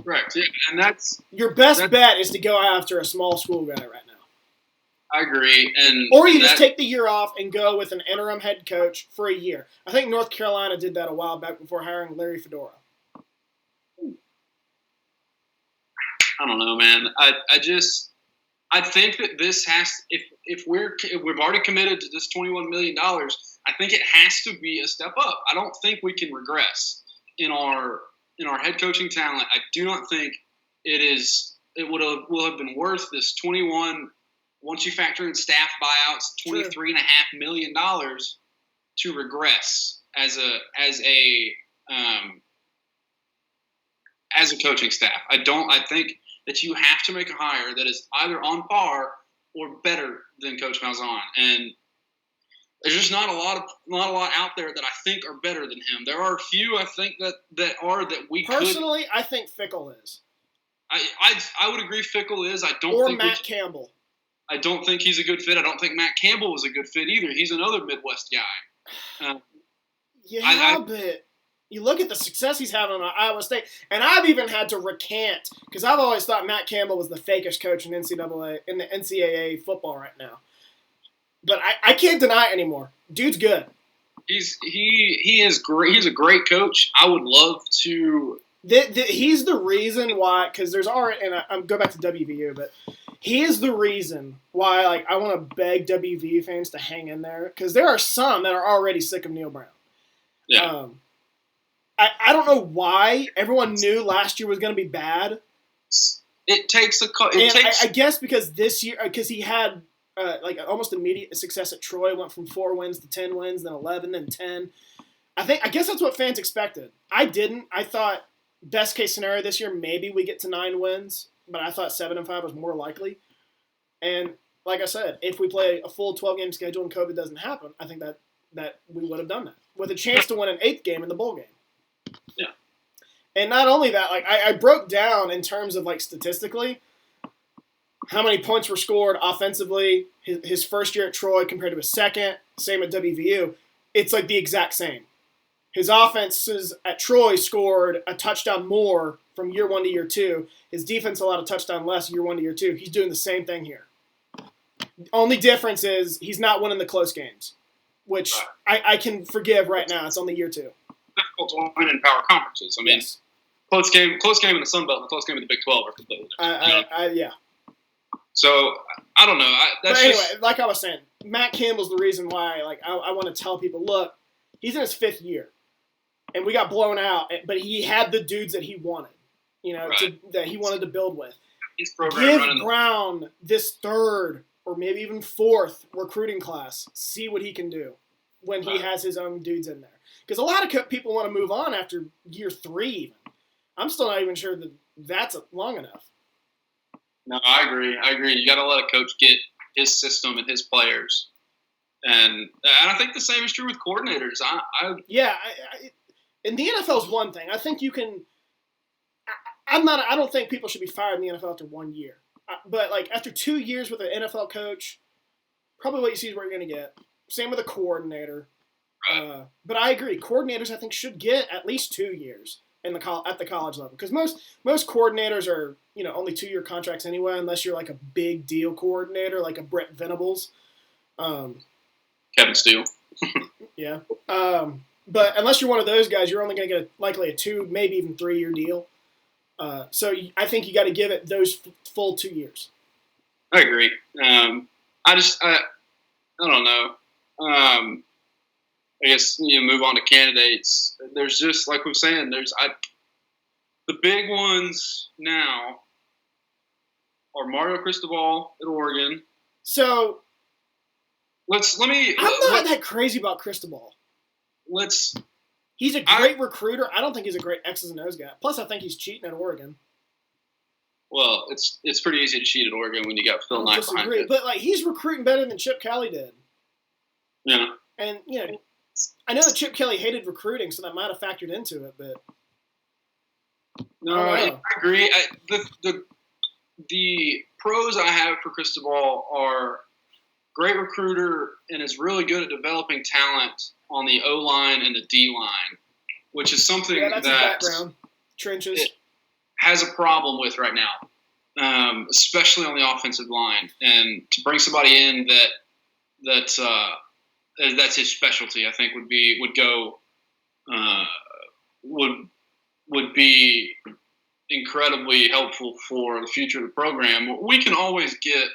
Speaker 2: Right, and that's
Speaker 1: your best bet is to go after a small school guy right now.
Speaker 2: I agree,
Speaker 1: or you just take the year off and go with an interim head coach for a year. I think North Carolina did that a while back before hiring Larry Fedora.
Speaker 2: I don't know, man. I think that this has if we've already committed to this $21 million, I think it has to be a step up. I don't think we can regress in our head coaching talent. I do not think will have been worth this 21. Once you factor in staff buyouts, $23.5 million to regress as a coaching staff. I think that you have to make a hire that is either on par or better than Coach Malzahn. And there's just not a lot out there that I think are better than him. There are a few I think that we
Speaker 1: personally. I think Fickell is.
Speaker 2: I would agree Fickell is.
Speaker 1: Matt Campbell.
Speaker 2: I don't think he's a good fit. I don't think Matt Campbell was a good fit either. He's another Midwest guy.
Speaker 1: But you look at the success he's having at Iowa State, and I've even had to recant because I've always thought Matt Campbell was the fakest coach in the NCAA football right now. But I can't deny it anymore. Dude's good.
Speaker 2: He is great. He's a great coach. I would love to.
Speaker 1: He's the reason why, because there's already, and I'm go back to WVU, but he is the reason why I want to beg WVU fans to hang in there, because there are some that are already sick of Neil Brown.
Speaker 2: Yeah.
Speaker 1: I don't know why everyone knew last year was going to be bad.
Speaker 2: It takes
Speaker 1: I guess because this year, because he had almost immediate success at Troy, went from 4 wins to 10 wins, then 11, then 10. I guess that's what fans expected. I didn't. I thought best case scenario this year, maybe we get to 9 wins, but I thought 7-5 was more likely. And like I said, if we play a full 12-game schedule and COVID doesn't happen, I think that we would have done that with a chance to win an 8th game in the bowl game.
Speaker 2: Yeah.
Speaker 1: And not only that, I broke down in terms of statistically how many points were scored offensively his first year at Troy compared to his second, same at WVU. It's the exact same. His offenses at Troy scored a touchdown more from year 1 to year 2. His defense allowed a touchdown less year 1 to year 2. He's doing the same thing here. The only difference is he's not winning the close games, which I can forgive right now. It's only year 2.
Speaker 2: Difficult to win in power conferences. I mean,
Speaker 1: yes.
Speaker 2: close game in the Sun Belt and a close game in the Big 12 are completely different.
Speaker 1: Yeah.
Speaker 2: So, I don't know.
Speaker 1: But anyway, like I was saying, Matt Campbell's the reason why I want to tell people, look, he's in his 5th year. And we got blown out, but he had the dudes that he wanted, that he wanted to build with. Give Brown this 3rd or maybe even 4th recruiting class. See what he can do when he has his own dudes in there. Because a lot of people want to move on after year 3 even. I'm still not even sure that that's long enough.
Speaker 2: No, I agree. You got to let a coach get his system and his players, and I think the same is true with coordinators.
Speaker 1: And the NFL is one thing. I think you can. I don't think people should be fired in the NFL after 1 year, but like after 2 years with an NFL coach, probably what you see is what you're going to get. Same with a coordinator. But I agree. Coordinators, I think, should get at least 2 years at the college level, because most coordinators are only 2-year contracts anyway, unless you're like a big deal coordinator like a Brett Venables,
Speaker 2: Kevin Steele.
Speaker 1: Yeah, but unless you're one of those guys, you're only going to get likely a 2, maybe even 3-year deal. So I think you got to give it those full 2 years.
Speaker 2: I agree. I don't know. I guess move on to candidates. There's just like we're saying. The big ones now are Mario Cristobal at Oregon.
Speaker 1: So I'm not that crazy about Cristobal. He's a great recruiter. I don't think he's a great X's and O's guy. Plus, I think he's cheating at Oregon.
Speaker 2: Well, it's pretty easy to cheat at Oregon when you got Phil Knight behind it.
Speaker 1: But like he's recruiting better than Chip Kelly did.
Speaker 2: Yeah.
Speaker 1: And I know that Chip Kelly hated recruiting, so that might have factored into it. But
Speaker 2: no, I agree. The pros I have for Cristobal are great recruiter and is really good at developing talent on the O-line and the D-line, which is something
Speaker 1: that's
Speaker 2: that
Speaker 1: background. Trenches
Speaker 2: it has a problem with right now, especially on the offensive line. And to bring somebody in that's his specialty, I think would be incredibly helpful for the future of the program. We can always get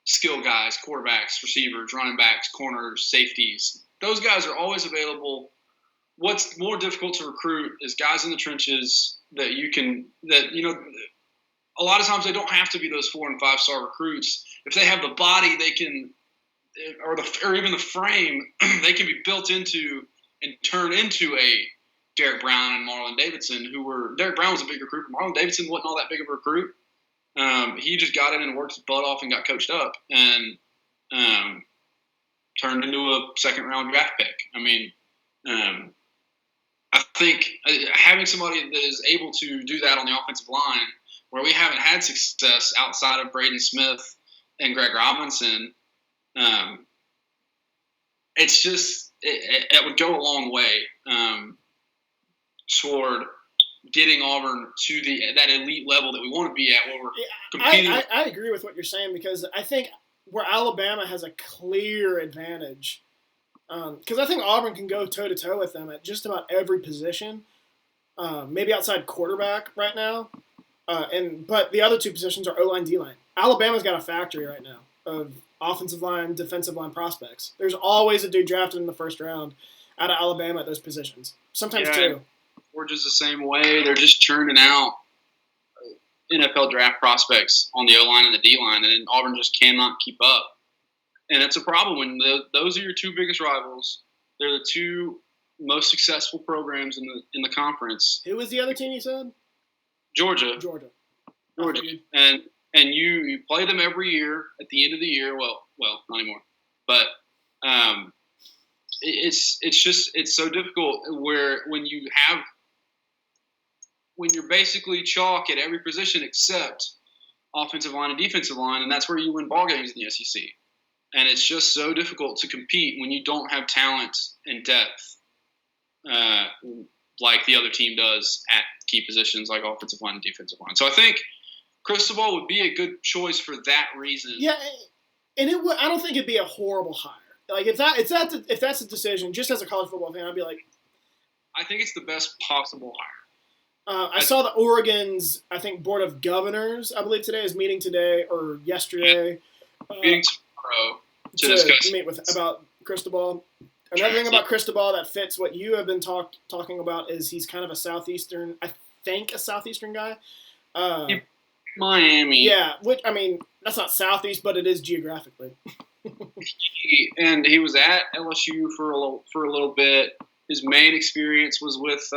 Speaker 2: skill guys, quarterbacks, receivers, running backs, corners, safeties. Those guys are always available. What's more difficult to recruit is guys in the trenches that a lot of times they don't have to be those 4- and 5-star recruits. If they have the body, they can, or even the frame, they can be built into and turn into a Derek Brown and Marlon Davidson, Derek Brown was a big recruit. Marlon Davidson wasn't all that big of a recruit. He just got in and worked his butt off and got coached up and turned into a second-round draft pick. I mean, I think having somebody that is able to do that on the offensive line, where we haven't had success outside of Braden Smith and Greg Robinson, it's just it would go a long way toward getting Auburn to that elite level that we want to be at, where we're competing.
Speaker 1: I agree with what you're saying, because I think where Alabama has a clear advantage, because I think Auburn can go toe-to-toe with them at just about every position, maybe outside quarterback right now, but the other two positions are O-line, D-line. Alabama's got a factory right now of offensive line, defensive line prospects. There's always a dude drafted in the first round out of Alabama at those positions, sometimes two.
Speaker 2: Georgia's the same way. They're just churning out NFL draft prospects on the O-line and the D-line, and Auburn just cannot keep up. And it's a problem when those are your two biggest rivals. They're the two most successful programs in the conference.
Speaker 1: Who was the other team you said?
Speaker 2: Georgia. And you play them every year at the end of the year. Well, not anymore. But it's so difficult when you're basically chalk at every position except offensive line and defensive line, and that's where you win ball games in the SEC. And it's just so difficult to compete when you don't have talent and depth like the other team does at key positions like offensive line and defensive line. So I think Cristobal would be a good choice for that reason.
Speaker 1: Yeah, and I don't think it'd be a horrible hire. Like if that's a decision, just as a college football fan, I'd be like,
Speaker 2: I think it's the best possible hire.
Speaker 1: I saw the Oregon's, I think, Board of Governors, I believe today, is meeting today or yesterday.
Speaker 2: Meeting tomorrow to discuss.
Speaker 1: Meet about Cristobal. Another thing about Cristobal that fits what you have been talking about is he's kind of a Southeastern guy.
Speaker 2: Miami.
Speaker 1: Yeah, which, I mean, that's not Southeast, but it is geographically.
Speaker 2: He was at LSU for a little bit. His main experience was with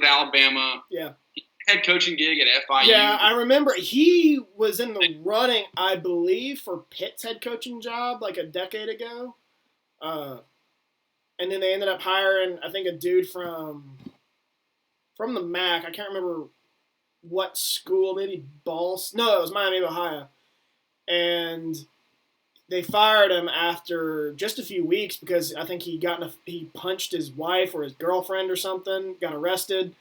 Speaker 2: Alabama.
Speaker 1: Yeah.
Speaker 2: He head coaching gig at FIU.
Speaker 1: Yeah, I remember he was in the running, I believe, for Pitt's head coaching job like a decade ago. And then they ended up hiring, I think, a dude from the MAC. I can't remember what school, maybe Ball. No, it was Miami of Ohio. And they fired him after just a few weeks because I think he punched his wife or his girlfriend or something, got arrested.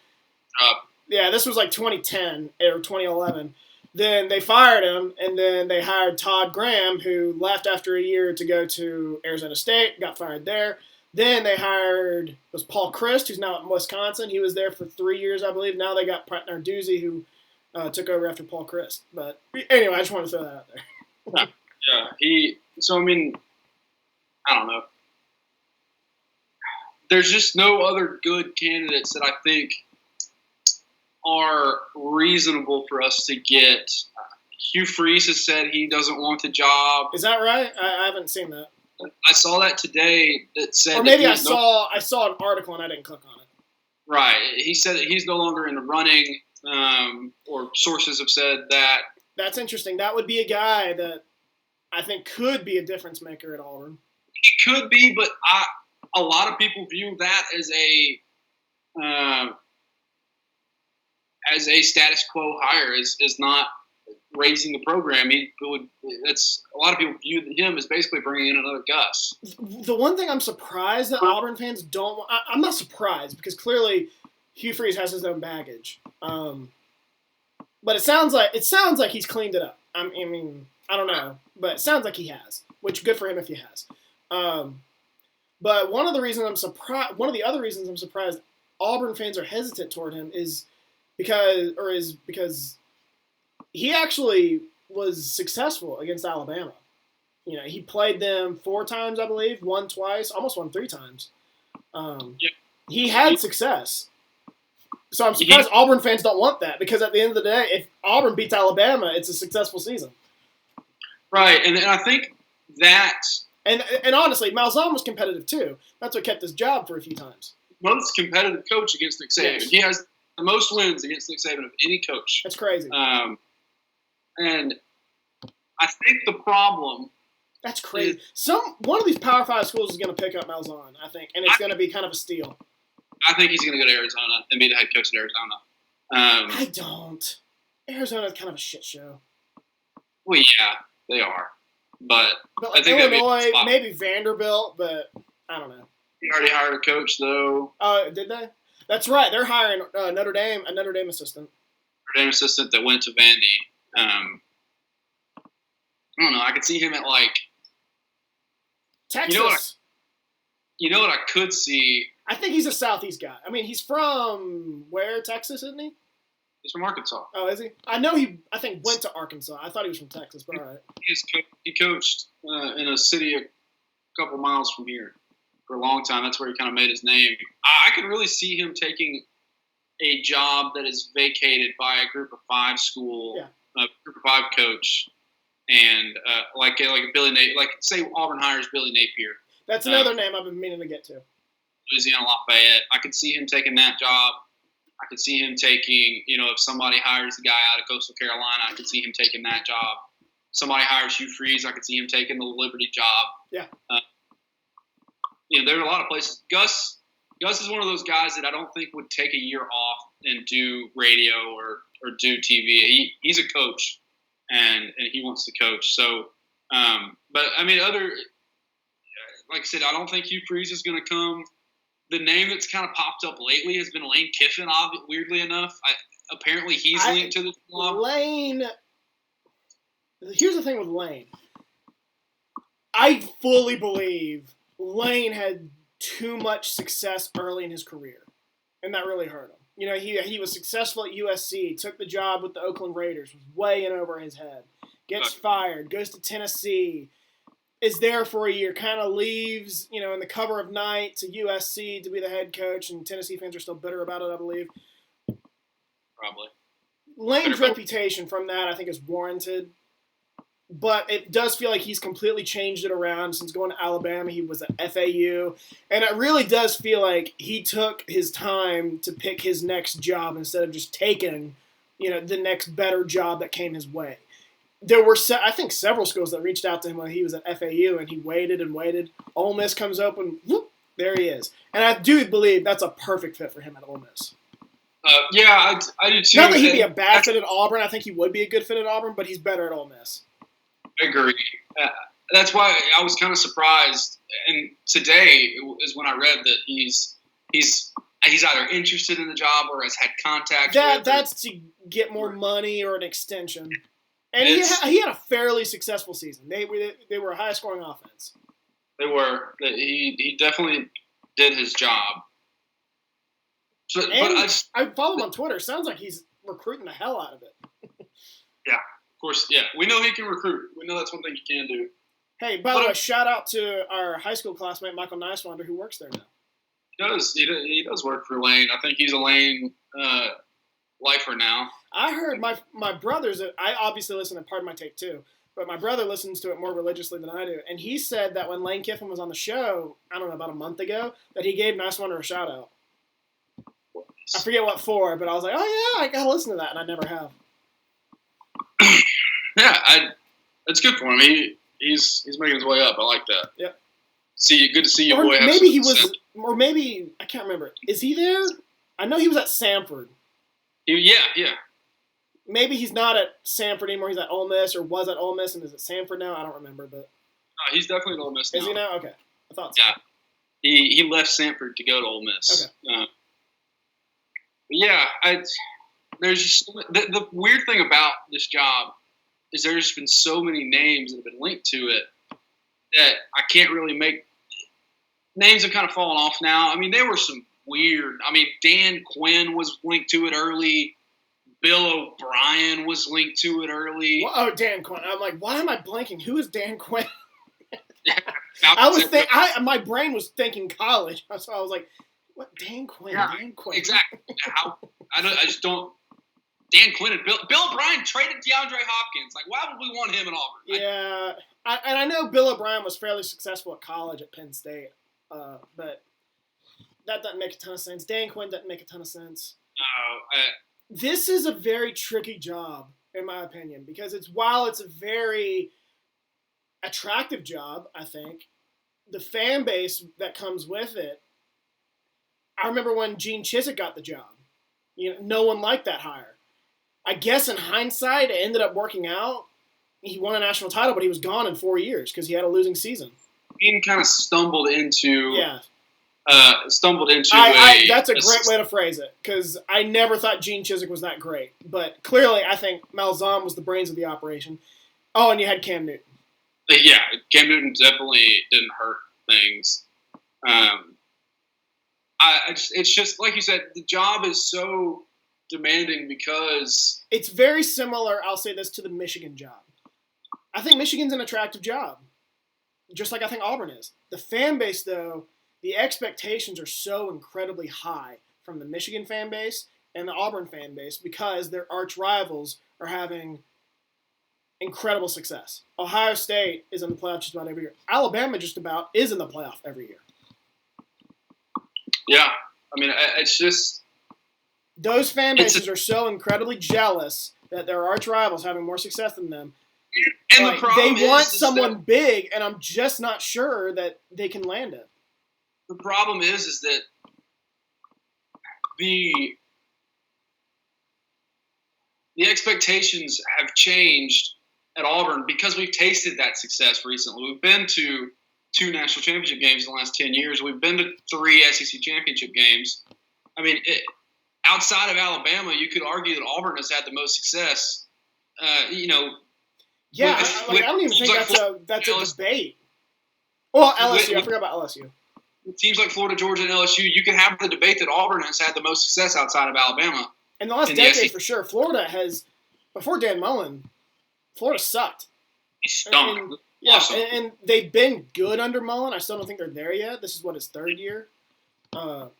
Speaker 1: Yeah, this was like 2010 or 2011. Then they fired him, and then they hired Todd Graham, who left after a year to go to Arizona State, got fired there. Then they hired Paul Christ, who's now at Wisconsin. He was there for 3 years, I believe. Now they got Pratt Narduzzi, who took over after Paul Christ. But anyway, I just want to throw that out there.
Speaker 2: Yeah, So I mean, I don't know. There's just no other good candidates that I think are reasonable for us to get. Hugh Freeze has said he doesn't want the job.
Speaker 1: Is that right? I haven't seen that.
Speaker 2: I saw that today. That said,
Speaker 1: or maybe I saw an article and I didn't click on it.
Speaker 2: Right. He said that he's no longer in the running, or sources have said that.
Speaker 1: That's interesting. That would be a guy that I think could be a difference maker at Auburn.
Speaker 2: He could be, but a lot of people view that as a status quo hire, is not raising the program. That's a lot of people view him as basically bringing in another Gus.
Speaker 1: The one thing I'm surprised that Auburn fans don't. I'm not surprised because clearly Hugh Freeze has his own baggage. But it sounds like he's cleaned it up. I mean, I don't know, but it sounds like he has, which good for him if he has. But one of the other reasons I'm surprised Auburn fans are hesitant toward him is because he actually was successful against Alabama. You know, he played them 4 times, I believe, won twice, almost won 3 times. He had success. So I'm surprised Auburn fans don't want that, because at the end of the day, if Auburn beats Alabama, it's a successful season.
Speaker 2: Right, and I think that...
Speaker 1: And honestly, Malzahn was competitive too. That's what kept his job for a few times.
Speaker 2: Most competitive coach against Nick Saban. Yes. He has the most wins against Nick Saban of any coach.
Speaker 1: That's crazy.
Speaker 2: And I think the problem...
Speaker 1: That's crazy. One of these Power 5 schools is going to pick up Malzahn, I think, and it's going to be kind of a steal.
Speaker 2: I think he's going to go to Arizona and be the head coach at Arizona.
Speaker 1: I don't. Arizona's kind of a shit show.
Speaker 2: Well, yeah, they are. But
Speaker 1: like
Speaker 2: I think
Speaker 1: Illinois, maybe Vanderbilt, but I don't know.
Speaker 2: He already hired a coach, though.
Speaker 1: Did they? That's right. They're hiring a Notre Dame assistant.
Speaker 2: Notre Dame assistant that went to Vandy. I don't know. I could see him at, like...
Speaker 1: Texas.
Speaker 2: You know what I could see?
Speaker 1: I think he's a Southeast guy. I mean, he's from where? Texas, isn't he?
Speaker 2: He's from Arkansas.
Speaker 1: Oh, is he? I know he, I think, went to Arkansas. I thought he was from Texas, but all right.
Speaker 2: He coached in a city a couple miles from here for a long time. That's where he kind of made his name. I could really see him taking a job that is vacated by a Group of 5 school, a Group of 5 coach, and like a Billy Napier. Like, say Auburn hires Billy Napier.
Speaker 1: That's another name I've been meaning to get to.
Speaker 2: Louisiana Lafayette. I could see him taking that job. I could see him taking, if somebody hires a guy out of Coastal Carolina, I could see him taking that job. Somebody hires Hugh Freeze, I could see him taking the Liberty job.
Speaker 1: Yeah.
Speaker 2: There are a lot of places. Gus is one of those guys that I don't think would take a year off and do radio or do TV. He's a coach, and he wants to coach. So, but I mean, like I said, I don't think Hugh Freeze is going to come. The name that's kind of popped up lately has been Lane Kiffin, weirdly enough. Apparently he's linked to the club.
Speaker 1: Lane, here's the thing with Lane. I fully believe Lane had too much success early in his career, and that really hurt him. He was successful at USC, took the job with the Oakland Raiders, was way in over his head, gets fired, goes to Tennessee, is there for a year, kind of leaves, in the cover of night to USC to be the head coach, and Tennessee fans are still bitter about it, I believe.
Speaker 2: Probably.
Speaker 1: Lane's reputation from that, I think, is warranted. but it does feel like he's completely changed it around since going to Alabama. He was at FAU, and it really does feel like he took his time to pick his next job instead of just taking, the next better job that came his way. There were, I think, several schools that reached out to him when he was at FAU, and he waited and waited. Ole Miss comes open, whoop, there he is. And I do believe that's a perfect fit for him at Ole Miss.
Speaker 2: Yeah, I do too.
Speaker 1: Not that he'd be a bad fit at Auburn. I think he would be a good fit at Auburn, but he's better at Ole Miss.
Speaker 2: I agree. That's why I was kind of surprised. And today is when I read that he's either interested in the job or has had contact.
Speaker 1: That's to get more money or an extension. And he had a fairly successful season. They were a high scoring offense.
Speaker 2: They were. He definitely did his job. So,
Speaker 1: I follow him on Twitter. Sounds like he's recruiting the hell out of it.
Speaker 2: Yeah, of course. Yeah, we know he can recruit. We know that's one thing he can do.
Speaker 1: Hey, by the way, shout out to our high school classmate Michael Niswander, who works there now.
Speaker 2: He does work for Lane. I think he's a Lane lifer now.
Speaker 1: I heard my brothers. I obviously listen to Pardon My Take too, but my brother listens to it more religiously than I do, and he said that when Lane Kiffin was on the show, I don't know, about a month ago, that he gave Niswander a shout out. I forget what for, but I was like, oh yeah, I gotta listen to that, and I never have.
Speaker 2: Yeah, it's good for him. He's making his way up. I like that.
Speaker 1: Yep.
Speaker 2: Good to see your boy.
Speaker 1: Maybe he was, or maybe I can't remember. Is he there? I know he was at Samford.
Speaker 2: Yeah.
Speaker 1: Maybe he's not at Samford anymore. He's at Ole Miss, or was at Ole Miss, and is at Samford now. I don't remember, but
Speaker 2: he's definitely at Ole Miss now.
Speaker 1: Is he now? Okay, I thought so.
Speaker 2: Yeah, he left Samford to go to Ole Miss.
Speaker 1: Okay.
Speaker 2: Yeah, there's just the weird thing about this job is there's been so many names that have been linked to it that I can't really make names have kind of fallen off now. I mean, there were some weird. I mean, Dan Quinn was linked to it early. Bill O'Brien was linked to it early.
Speaker 1: Oh, Dan Quinn. I'm like, why am I blanking? Who is Dan Quinn? My brain was thinking college, so I was like, what? Dan Quinn?
Speaker 2: Yeah,
Speaker 1: Dan Quinn.
Speaker 2: Exactly. I just don't. Dan Quinn and Bill O'Brien traded DeAndre Hopkins. Like, why would we want him in Auburn?
Speaker 1: Yeah, I know Bill O'Brien was fairly successful at college at Penn State, but that doesn't make a ton of sense. Dan Quinn doesn't make a ton of sense.
Speaker 2: No.
Speaker 1: This is a very tricky job, in my opinion, because while it's a very attractive job, I think, the fan base that comes with it. I remember when Gene Chizik got the job. No one liked that hire. I guess in hindsight, it ended up working out. He won a national title, but he was gone in 4 years because he had a losing season.
Speaker 2: Gene kind of stumbled into.
Speaker 1: Yeah.
Speaker 2: That's
Speaker 1: a great way to phrase it, because I never thought Gene Chizik was that great. But clearly, I think Malzahn was the brains of the operation. Oh, and you had Cam Newton.
Speaker 2: Yeah, Cam Newton definitely didn't hurt things. It's just, like you said, the job is so demanding because...
Speaker 1: It's very similar, I'll say this, to the Michigan job. I think Michigan's an attractive job, just like I think Auburn is. The fan base, though, the expectations are so incredibly high from the Michigan fan base and the Auburn fan base because their arch rivals are having incredible success. Ohio State is in the playoff just about every year. Alabama just about is in the playoff every year.
Speaker 2: Yeah. I mean, it's just...
Speaker 1: Those fan bases are so incredibly jealous that their arch rivals having more success than them.
Speaker 2: And the problem
Speaker 1: they want someone big, and I'm just not sure that they can land it.
Speaker 2: The problem is that the expectations have changed at Auburn because we've tasted that success recently. We've been to 2 national championship games in the last 10 years. We've been to 3 SEC championship games. I mean, outside of Alabama, you could argue that Auburn has had the most success.
Speaker 1: Yeah, I don't even think that's a debate. Well, LSU. I forgot about LSU.
Speaker 2: Teams like Florida, Georgia, and LSU, you can have the debate that Auburn has had the most success outside of Alabama.
Speaker 1: In the last decade, for sure. Florida has, before Dan Mullen, Florida sucked.
Speaker 2: He stunk.
Speaker 1: Yeah, awesome. and they've been good under Mullen. I still don't think they're there yet. This is his 3rd year. LSU,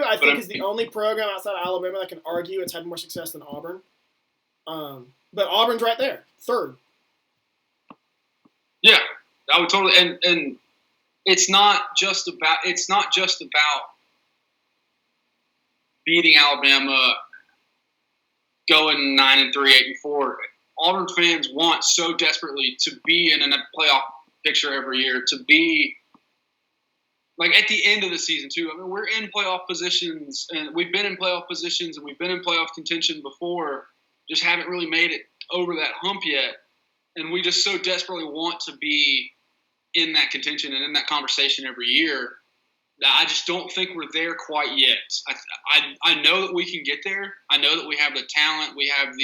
Speaker 1: I think, is the only program outside of Alabama that can argue it's had more success than Auburn. But Auburn's right there, 3rd.
Speaker 2: I would totally, and it's not just about beating Alabama, going 9-3, 8-4. Auburn fans want so desperately to be in a playoff picture every year, to be like at the end of the season too. I mean, we're in playoff positions, and we've been in playoff positions, and we've been in playoff contention before. Just haven't really made it over that hump yet, and we just so desperately want to be in that contention and in that conversation every year. I just don't think we're there quite yet. I know that we can get there. I know that we have the talent, we have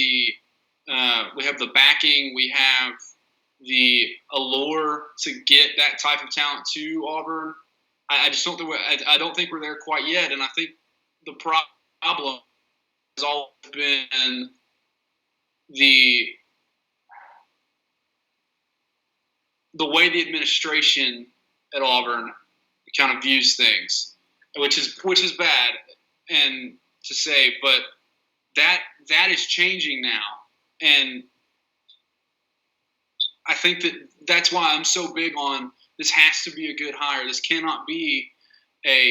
Speaker 2: the backing, we have the allure to get that type of talent to Auburn. I just don't think I don't think we're there quite yet, and I think the problem has always been the way the administration at Auburn kind of views things, which is bad and to say, but that is changing now, and I think that's why I'm so big on this has to be a good hire. This cannot be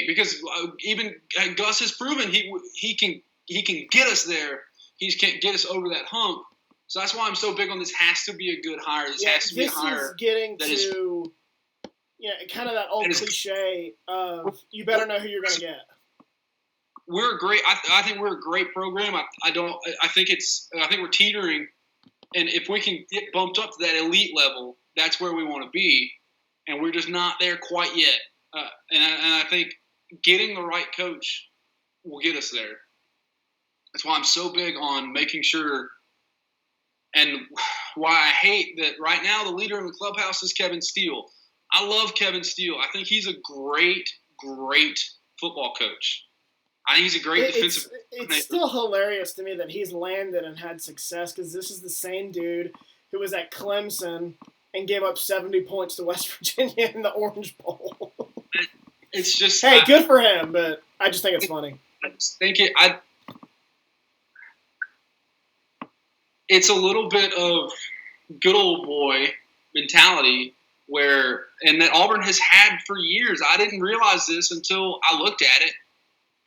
Speaker 2: because even Gus has proven he can get us there. He can get us over that hump. So that's why I'm so big on this has to be a good hire. This has to be a hire.
Speaker 1: This is getting to kind of that old cliche of you better know who you're going to get.
Speaker 2: We're great. I think we're a great program. I think we're teetering, and if we can get bumped up to that elite level, that's where we want to be, and we're just not there quite yet. And I think getting the right coach will get us there. That's why I'm so big on making sure. And why I hate that right now the leader in the clubhouse is Kevin Steele. I love Kevin Steele. I think he's a great, great football coach. I think he's a great defensive coordinator.
Speaker 1: It's still hilarious to me that he's landed and had success because this is the same dude who was at Clemson and gave up 70 points to West Virginia in the Orange Bowl.
Speaker 2: It's just
Speaker 1: good for him, but I just think it's funny.
Speaker 2: I just think it's a little bit of good old boy mentality and that Auburn has had for years. I didn't realize this until I looked at it.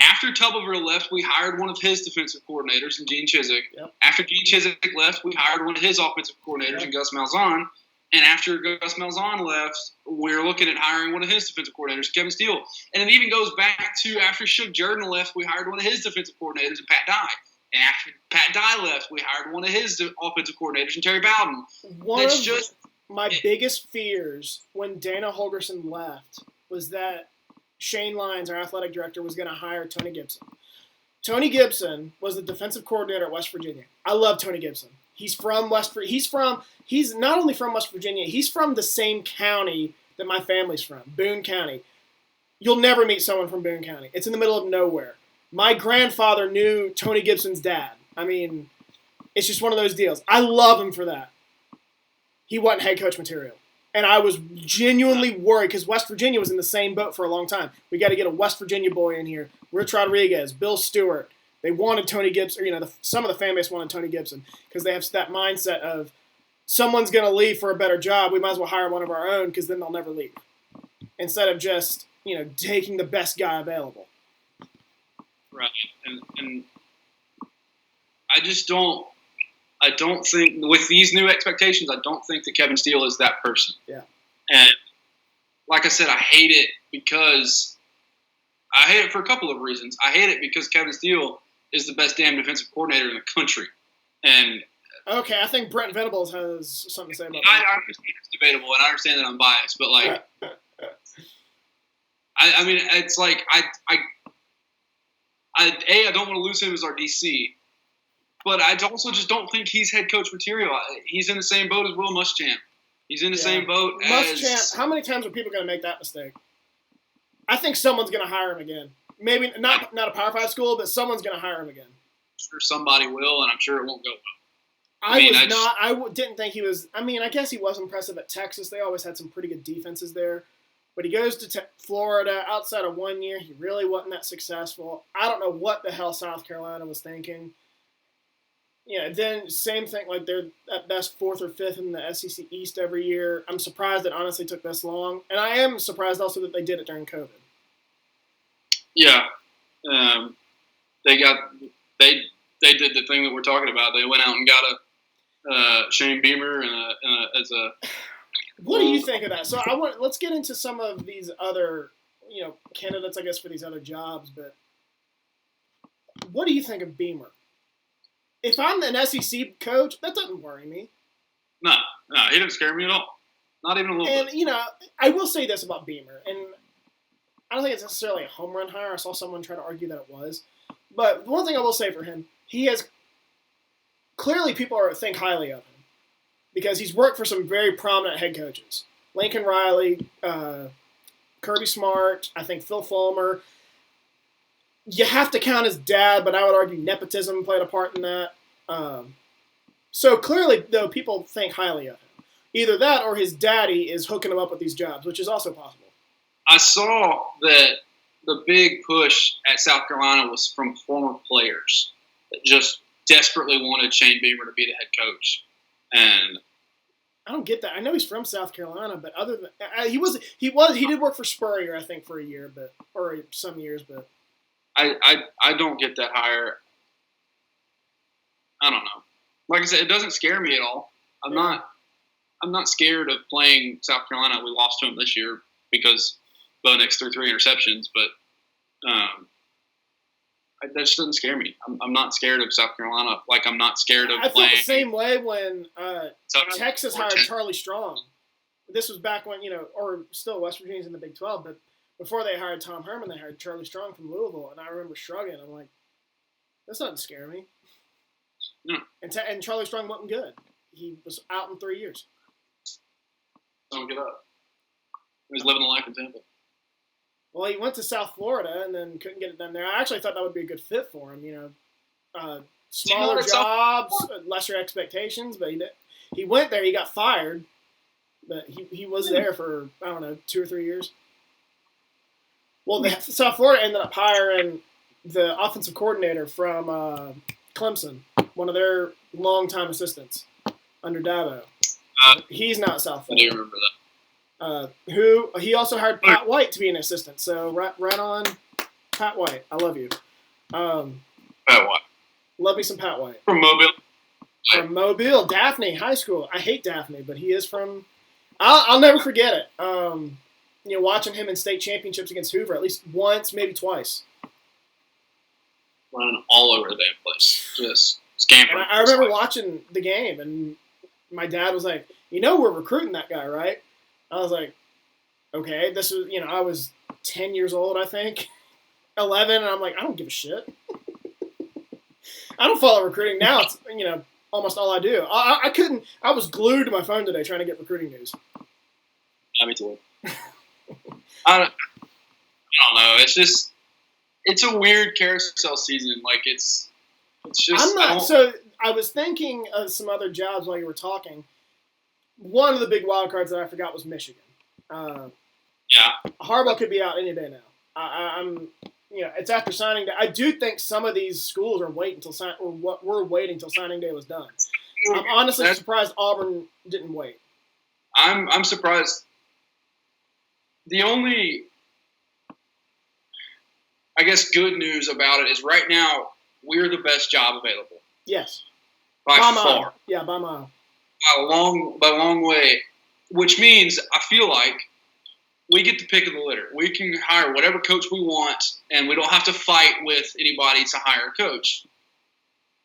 Speaker 2: After Tuberville left, we hired one of his defensive coordinators, in Gene Chizik.
Speaker 1: Yep.
Speaker 2: After Gene Chizik left, we hired one of his offensive coordinators, in Gus Malzahn. And after Gus Malzahn left, we're looking at hiring one of his defensive coordinators, Kevin Steele. And it even goes back to after Shug Jordan left, we hired one of his defensive coordinators, Pat Dye. And after Pat Dye left, we hired one of his offensive coordinators, Terry Bowden.
Speaker 1: My biggest fears when Dana Holgorsen left was that Shane Lyons, our athletic director, was going to hire Tony Gibson. Tony Gibson was the defensive coordinator at West Virginia. I love Tony Gibson. He's not only from West Virginia, he's from the same county that my family's from, Boone County. You'll never meet someone from Boone County. It's in the middle of nowhere. My grandfather knew Tony Gibson's dad. I mean, it's just one of those deals. I love him for that. He wasn't head coach material. And I was genuinely worried because West Virginia was in the same boat for a long time. We got to get a West Virginia boy in here. Rich Rodriguez, Bill Stewart. They wanted Tony Gibson. Some of the fan base wanted Tony Gibson because they have that mindset of someone's going to leave for a better job. We might as well hire one of our own because then they'll never leave. Instead of just, taking the best guy available.
Speaker 2: Right. And I don't think, with these new expectations, I don't think that Kevin Steele is that person.
Speaker 1: Yeah.
Speaker 2: And like I said, I hate it for a couple of reasons. I hate it because Kevin Steele is the best damn defensive coordinator in the country. And
Speaker 1: okay, I think Brent Venables has something to say about that.
Speaker 2: I understand it's debatable, and I understand that I'm biased, but I mean, it's like I don't want to lose him as our DC. But I also just don't think he's head coach material. He's in the same boat as Will Muschamp. He's in the same boat as
Speaker 1: Muschamp. How many times are people going to make that mistake? I think someone's going to hire him again. Maybe not a Power 5 school, but someone's going to hire him again.
Speaker 2: I'm sure somebody will, and I'm sure it won't go well.
Speaker 1: I didn't think he was. I mean, I guess he was impressive at Texas. They always had some pretty good defenses there. But he goes to Florida. Outside of 1 year, he really wasn't that successful. I don't know what the hell South Carolina was thinking. Yeah, then same thing. Like they're at best fourth or fifth in the SEC East every year. I'm surprised it honestly took this long, and I am surprised also that they did it during COVID.
Speaker 2: Yeah, um, they got they did the thing that we're talking about. They went out and got a Shane Beamer as a.
Speaker 1: What do you think of that? So let's get into some of these other candidates, I guess, for these other jobs. But what do you think of Beamer? If I'm an SEC coach, that doesn't worry me.
Speaker 2: No, he didn't scare me at all. Not even a little bit.
Speaker 1: And I will say this about Beamer, and I don't think it's necessarily a home run hire. I saw someone try to argue that it was. But the one thing I will say for him, he has clearly people think highly of him because he's worked for some very prominent head coaches. Lincoln Riley, Kirby Smart, I think Phil Fulmer. You have to count his dad, but I would argue nepotism played a part in that. So clearly, though, people think highly of him. Either that or his daddy is hooking him up with these jobs, which is also possible.
Speaker 2: I saw that the big push at South Carolina was from former players that just desperately wanted Shane Beamer to be the head coach. And
Speaker 1: I don't get that. I know he's from South Carolina, but other than he did work for Spurrier, I think, for a year, or some years, but
Speaker 2: I don't get that hire. I don't know. Like I said, it doesn't scare me at all. I'm not scared of playing South Carolina. We lost to them this year because Bo Nix threw 3 interceptions, but that just doesn't scare me. I'm not scared of South Carolina. Like I'm not scared of playing.
Speaker 1: I felt the same way when Texas hired Charlie Strong. This was back when or still West Virginia's in the Big 12, but before they hired Tom Herman, they hired Charlie Strong from Louisville, and I remember shrugging. I'm like, this doesn't scare me.
Speaker 2: No.
Speaker 1: And Charlie Strong wasn't good. He was out in 3 years.
Speaker 2: Don't get up. He was living a life in Tampa.
Speaker 1: Well, he went to South Florida and then couldn't get it done there. I actually thought that would be a good fit for him. Smaller jobs, lesser expectations, but he went there. He got fired, but he was there for 2 or 3 years. Well, South Florida ended up hiring the offensive coordinator from Clemson, one of their longtime assistants under Dabo. He's not South Florida.
Speaker 2: I do remember that.
Speaker 1: Who he also hired Pat White to be an assistant. So right on, Pat White. I love you.
Speaker 2: Pat White.
Speaker 1: Love me some Pat White.
Speaker 2: From Mobile.
Speaker 1: From Mobile, Daphne High School. I hate Daphne, but he is from. I'll never forget it. Watching him in state championships against Hoover at least once, maybe twice.
Speaker 2: Running all over the damn place, just scampering.
Speaker 1: And I remember watching the game, and my dad was like, we're recruiting that guy, right? I was like, okay. This was, I was 10 years old, I think, 11, and I'm like, I don't give a shit. I don't follow recruiting now. It's almost all I do. I couldn't. I was glued to my phone today trying to get recruiting news.
Speaker 2: Yeah, me too. I don't know. It's a weird carousel season. Like it's just.
Speaker 1: I'm not. So I was thinking of some other jobs while you were talking. One of the big wild cards that I forgot was Michigan.
Speaker 2: Yeah.
Speaker 1: Harbaugh could be out any day now. I'm. It's after signing day. I do think some of these schools are waiting until were waiting until signing day was done. I'm honestly surprised Auburn didn't wait.
Speaker 2: I'm surprised. The only, I guess, good news about it is right now we're the best job available.
Speaker 1: Yes.
Speaker 2: By far.
Speaker 1: Mile. Yeah, by mile.
Speaker 2: By a long way, which means I feel like we get the pick of the litter. We can hire whatever coach we want, and we don't have to fight with anybody to hire a coach.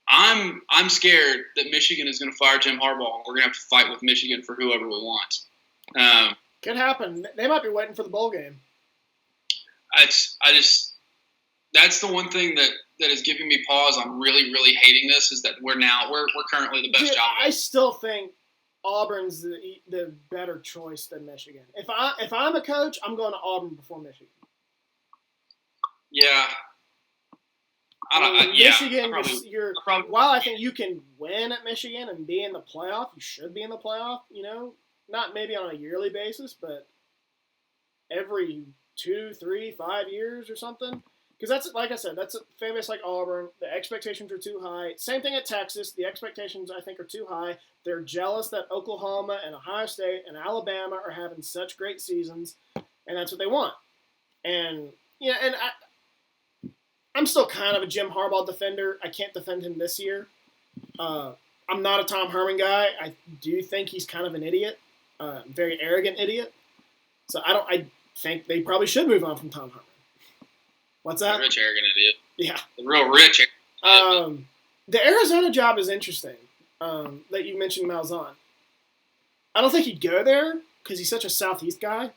Speaker 2: I'm scared that Michigan is going to fire Jim Harbaugh, and we're going to have to fight with Michigan for whoever we want.
Speaker 1: Could happen. They might be waiting for the bowl game.
Speaker 2: That's the one thing that is giving me pause. I'm really, really hating this is that we're currently the best job.
Speaker 1: I still think Auburn's the better choice than Michigan. If I'm a coach, I'm going to Auburn before Michigan.
Speaker 2: Yeah.
Speaker 1: Michigan, while I think you can win at Michigan and be in the playoff, you should be in the playoff, not maybe on a yearly basis, but every 2, 3, 5 years or something. Because that's, like I said, that's a fan base like Auburn. The expectations are too high. Same thing at Texas. The expectations, I think, are too high. They're jealous that Oklahoma and Ohio State and Alabama are having such great seasons, and that's what they want. And yeah, and I'm still kind of a Jim Harbaugh defender. I can't defend him this year. I'm not a Tom Herman guy. I do think he's kind of an idiot, very arrogant idiot. So I think they probably should move on from Tom Herman. What's that?
Speaker 2: A rich, arrogant idiot.
Speaker 1: Yeah.
Speaker 2: The real rich.
Speaker 1: The Arizona job is interesting. That you mentioned Malzahn. I don't think he'd go there because he's such a Southeast guy.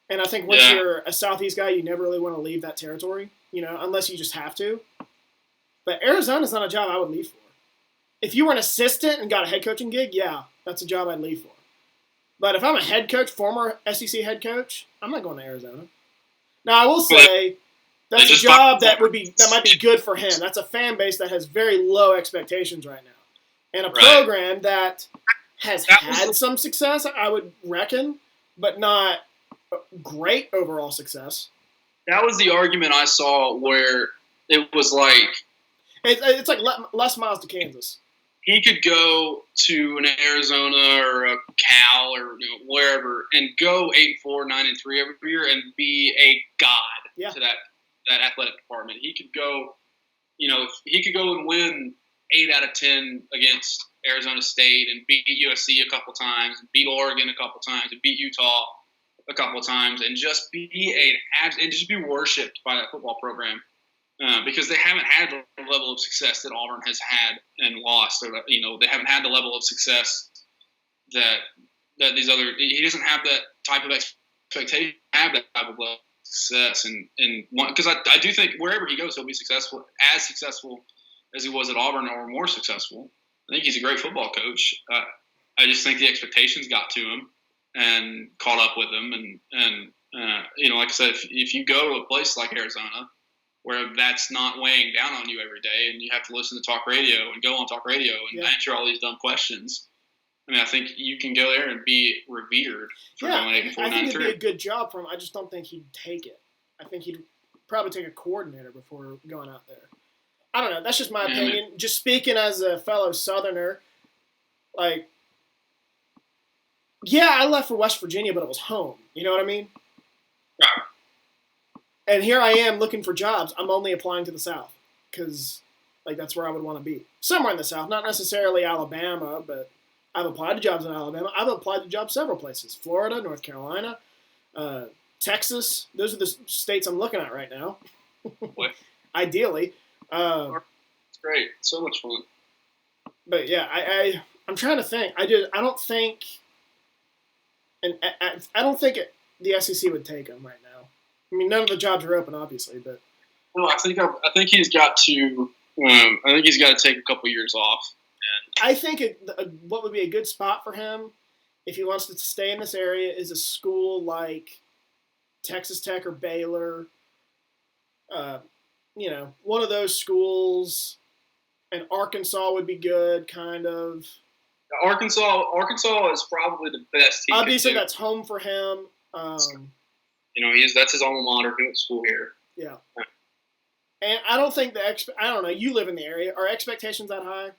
Speaker 1: And I think once you're a Southeast guy, you never really want to leave that territory, unless you just have to. But Arizona's not a job I would leave for. If you were an assistant and got a head coaching gig, yeah, that's a job I'd leave for. But if I'm a head coach, former SEC head coach, I'm not going to Arizona. Now, I will say that's a job that might be good for him. That's a fan base that has very low expectations right now. And a program that has had some success, I would reckon, but not great overall success.
Speaker 2: That was the argument I saw where it was like...
Speaker 1: It's like less miles to Kansas.
Speaker 2: He could go to an Arizona or a Cal or wherever and go 8-4, 9-3 every year and be a god to that athletic department. He could go, he could go and win 8 out of 10 against Arizona State and beat USC a couple times, and beat Oregon a couple times, and beat Utah a couple times, and just be worshipped by that football program. Because they haven't had the level of success that Auburn has had and lost. Or, they haven't had the level of success that these other – he doesn't have that type of expectation, have that type of level of success. And because I do think wherever he goes, he'll be successful as he was at Auburn or more successful. I think he's a great football coach. I just think the expectations got to him and caught up with him. And like I said, if you go to a place like Arizona – where that's not weighing down on you every day and you have to listen to talk radio and go on talk radio and answer all these dumb questions. I mean, I think you can go there and be revered for going 8-4, 9-3.
Speaker 1: I think it'd be a good job for him. I just don't think he'd take it. I think he'd probably take a coordinator before going out there. I don't know. That's just my opinion. Man. Just speaking as a fellow Southerner, I left for West Virginia, but it was home. You know what I mean?
Speaker 2: Right.
Speaker 1: And here I am looking for jobs. I'm only applying to the South because, that's where I would want to be. Somewhere in the South, not necessarily Alabama, but I've applied to jobs in Alabama. I've applied to jobs several places. Florida, North Carolina, Texas. Those are the states I'm looking at right now.
Speaker 2: What?
Speaker 1: Ideally.
Speaker 2: It's great. So much fun.
Speaker 1: But, yeah, I'm trying to think. I don't think the SEC would take them right now. I mean, none of the jobs are open, obviously, but
Speaker 2: no, I think he's got to. I think he's got to take a couple years off. And
Speaker 1: I think what would be a good spot for him, if he wants to stay in this area, is a school like Texas Tech or Baylor. One of those schools, and Arkansas would be good, kind of.
Speaker 2: Arkansas is probably the best.
Speaker 1: Obviously, that's home for him.
Speaker 2: That's his alma mater. He went to school here.
Speaker 1: Yeah. And I don't think I don't know. You live in the area. Are expectations that high?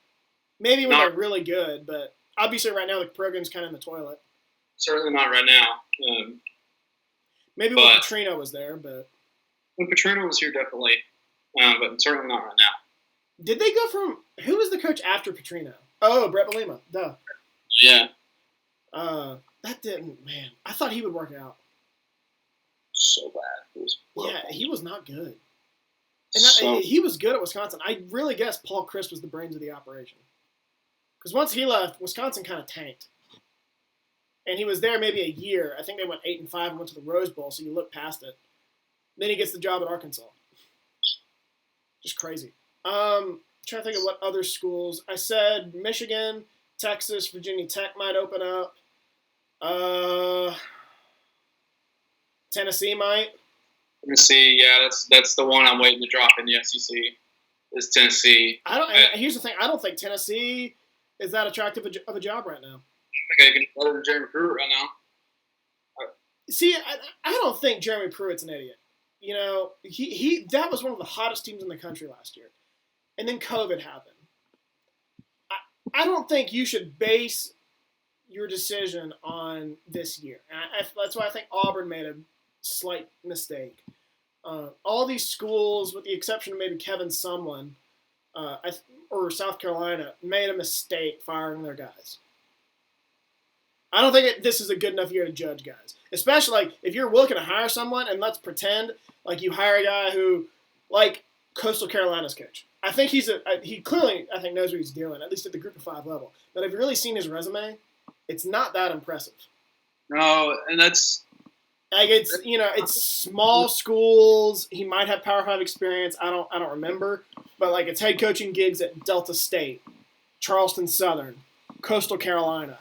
Speaker 1: Maybe when they're really good, but obviously right now the program's kind of in the toilet.
Speaker 2: Certainly not right now.
Speaker 1: Maybe when Petrino was there, but
Speaker 2: when Petrino was here, definitely. But certainly not right now.
Speaker 1: Did they go from who was the coach after Petrino? Oh, Brett Bielema. Duh.
Speaker 2: Yeah.
Speaker 1: That didn't. Man, I thought he would work out.
Speaker 2: So bad.
Speaker 1: He was not good. And he was good at Wisconsin. I really guess Paul Chryst was the brains of the operation. Because once he left, Wisconsin kind of tanked. And he was there maybe a year. I think they went 8-5 and went to the Rose Bowl, so you look past it. Then he gets the job at Arkansas. Just crazy. Trying to think of what other schools. I said Michigan, Texas, Virginia Tech might open up. Tennessee might.
Speaker 2: Tennessee, yeah, that's the one I'm waiting to drop in the SEC. Is Tennessee?
Speaker 1: Here's the thing. I don't think Tennessee is that attractive of a job right now.
Speaker 2: I think I can better than Jeremy Pruitt right now.
Speaker 1: See, I don't think Jeremy Pruitt's an idiot. he that was one of the hottest teams in the country last year, and then COVID happened. I don't think you should base your decision on this year. And that's why I think Auburn made a slight mistake. All these schools, with the exception of maybe Kevin Sumlin or South Carolina, made a mistake firing their guys. I don't think this is a good enough year to judge guys, especially if you're looking to hire someone, and let's pretend you hire a guy who, Coastal Carolina's coach. I think he clearly knows what he's doing, at least at the Group of 5 level. But if you've really seen his resume, it's not that impressive.
Speaker 2: No, and that's
Speaker 1: it's small schools. He might have Power 5 experience. I don't remember, but it's head coaching gigs at Delta State, Charleston Southern, Coastal Carolina.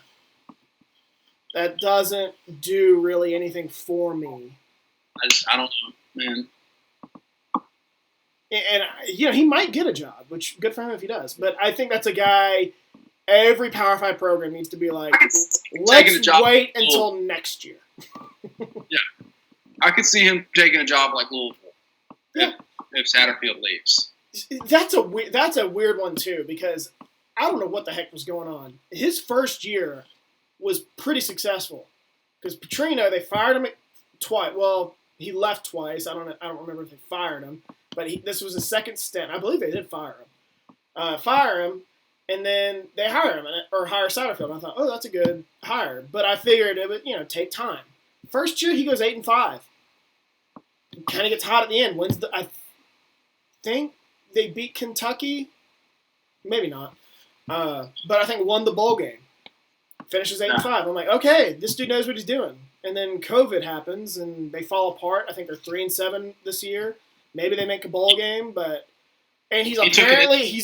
Speaker 1: That doesn't do really anything for me.
Speaker 2: I don't know, man.
Speaker 1: And he might get a job, which good for him if he does. But I think that's a guy every Power 5 program needs to be let's wait until next year.
Speaker 2: Yeah. I could see him taking a job like Louisville if Satterfield leaves.
Speaker 1: That's a weird one, too, because I don't know what the heck was going on. His first year was pretty successful because Petrino, they fired him twice. Well, he left twice. I don't remember if they fired him, but this was his second stint. I believe they did fire him. And then they hire him or hire Satterfield. I thought, oh, that's a good hire, but I figured it would take time. First year he goes 8-5. Kind of gets hot at the end. I think they beat Kentucky, maybe not, but I think won the bowl game. Finishes 8-5. I'm like, okay, this dude knows what he's doing. And then COVID happens, and they fall apart. I think they're 3-7 this year. Maybe they make a bowl game, and he's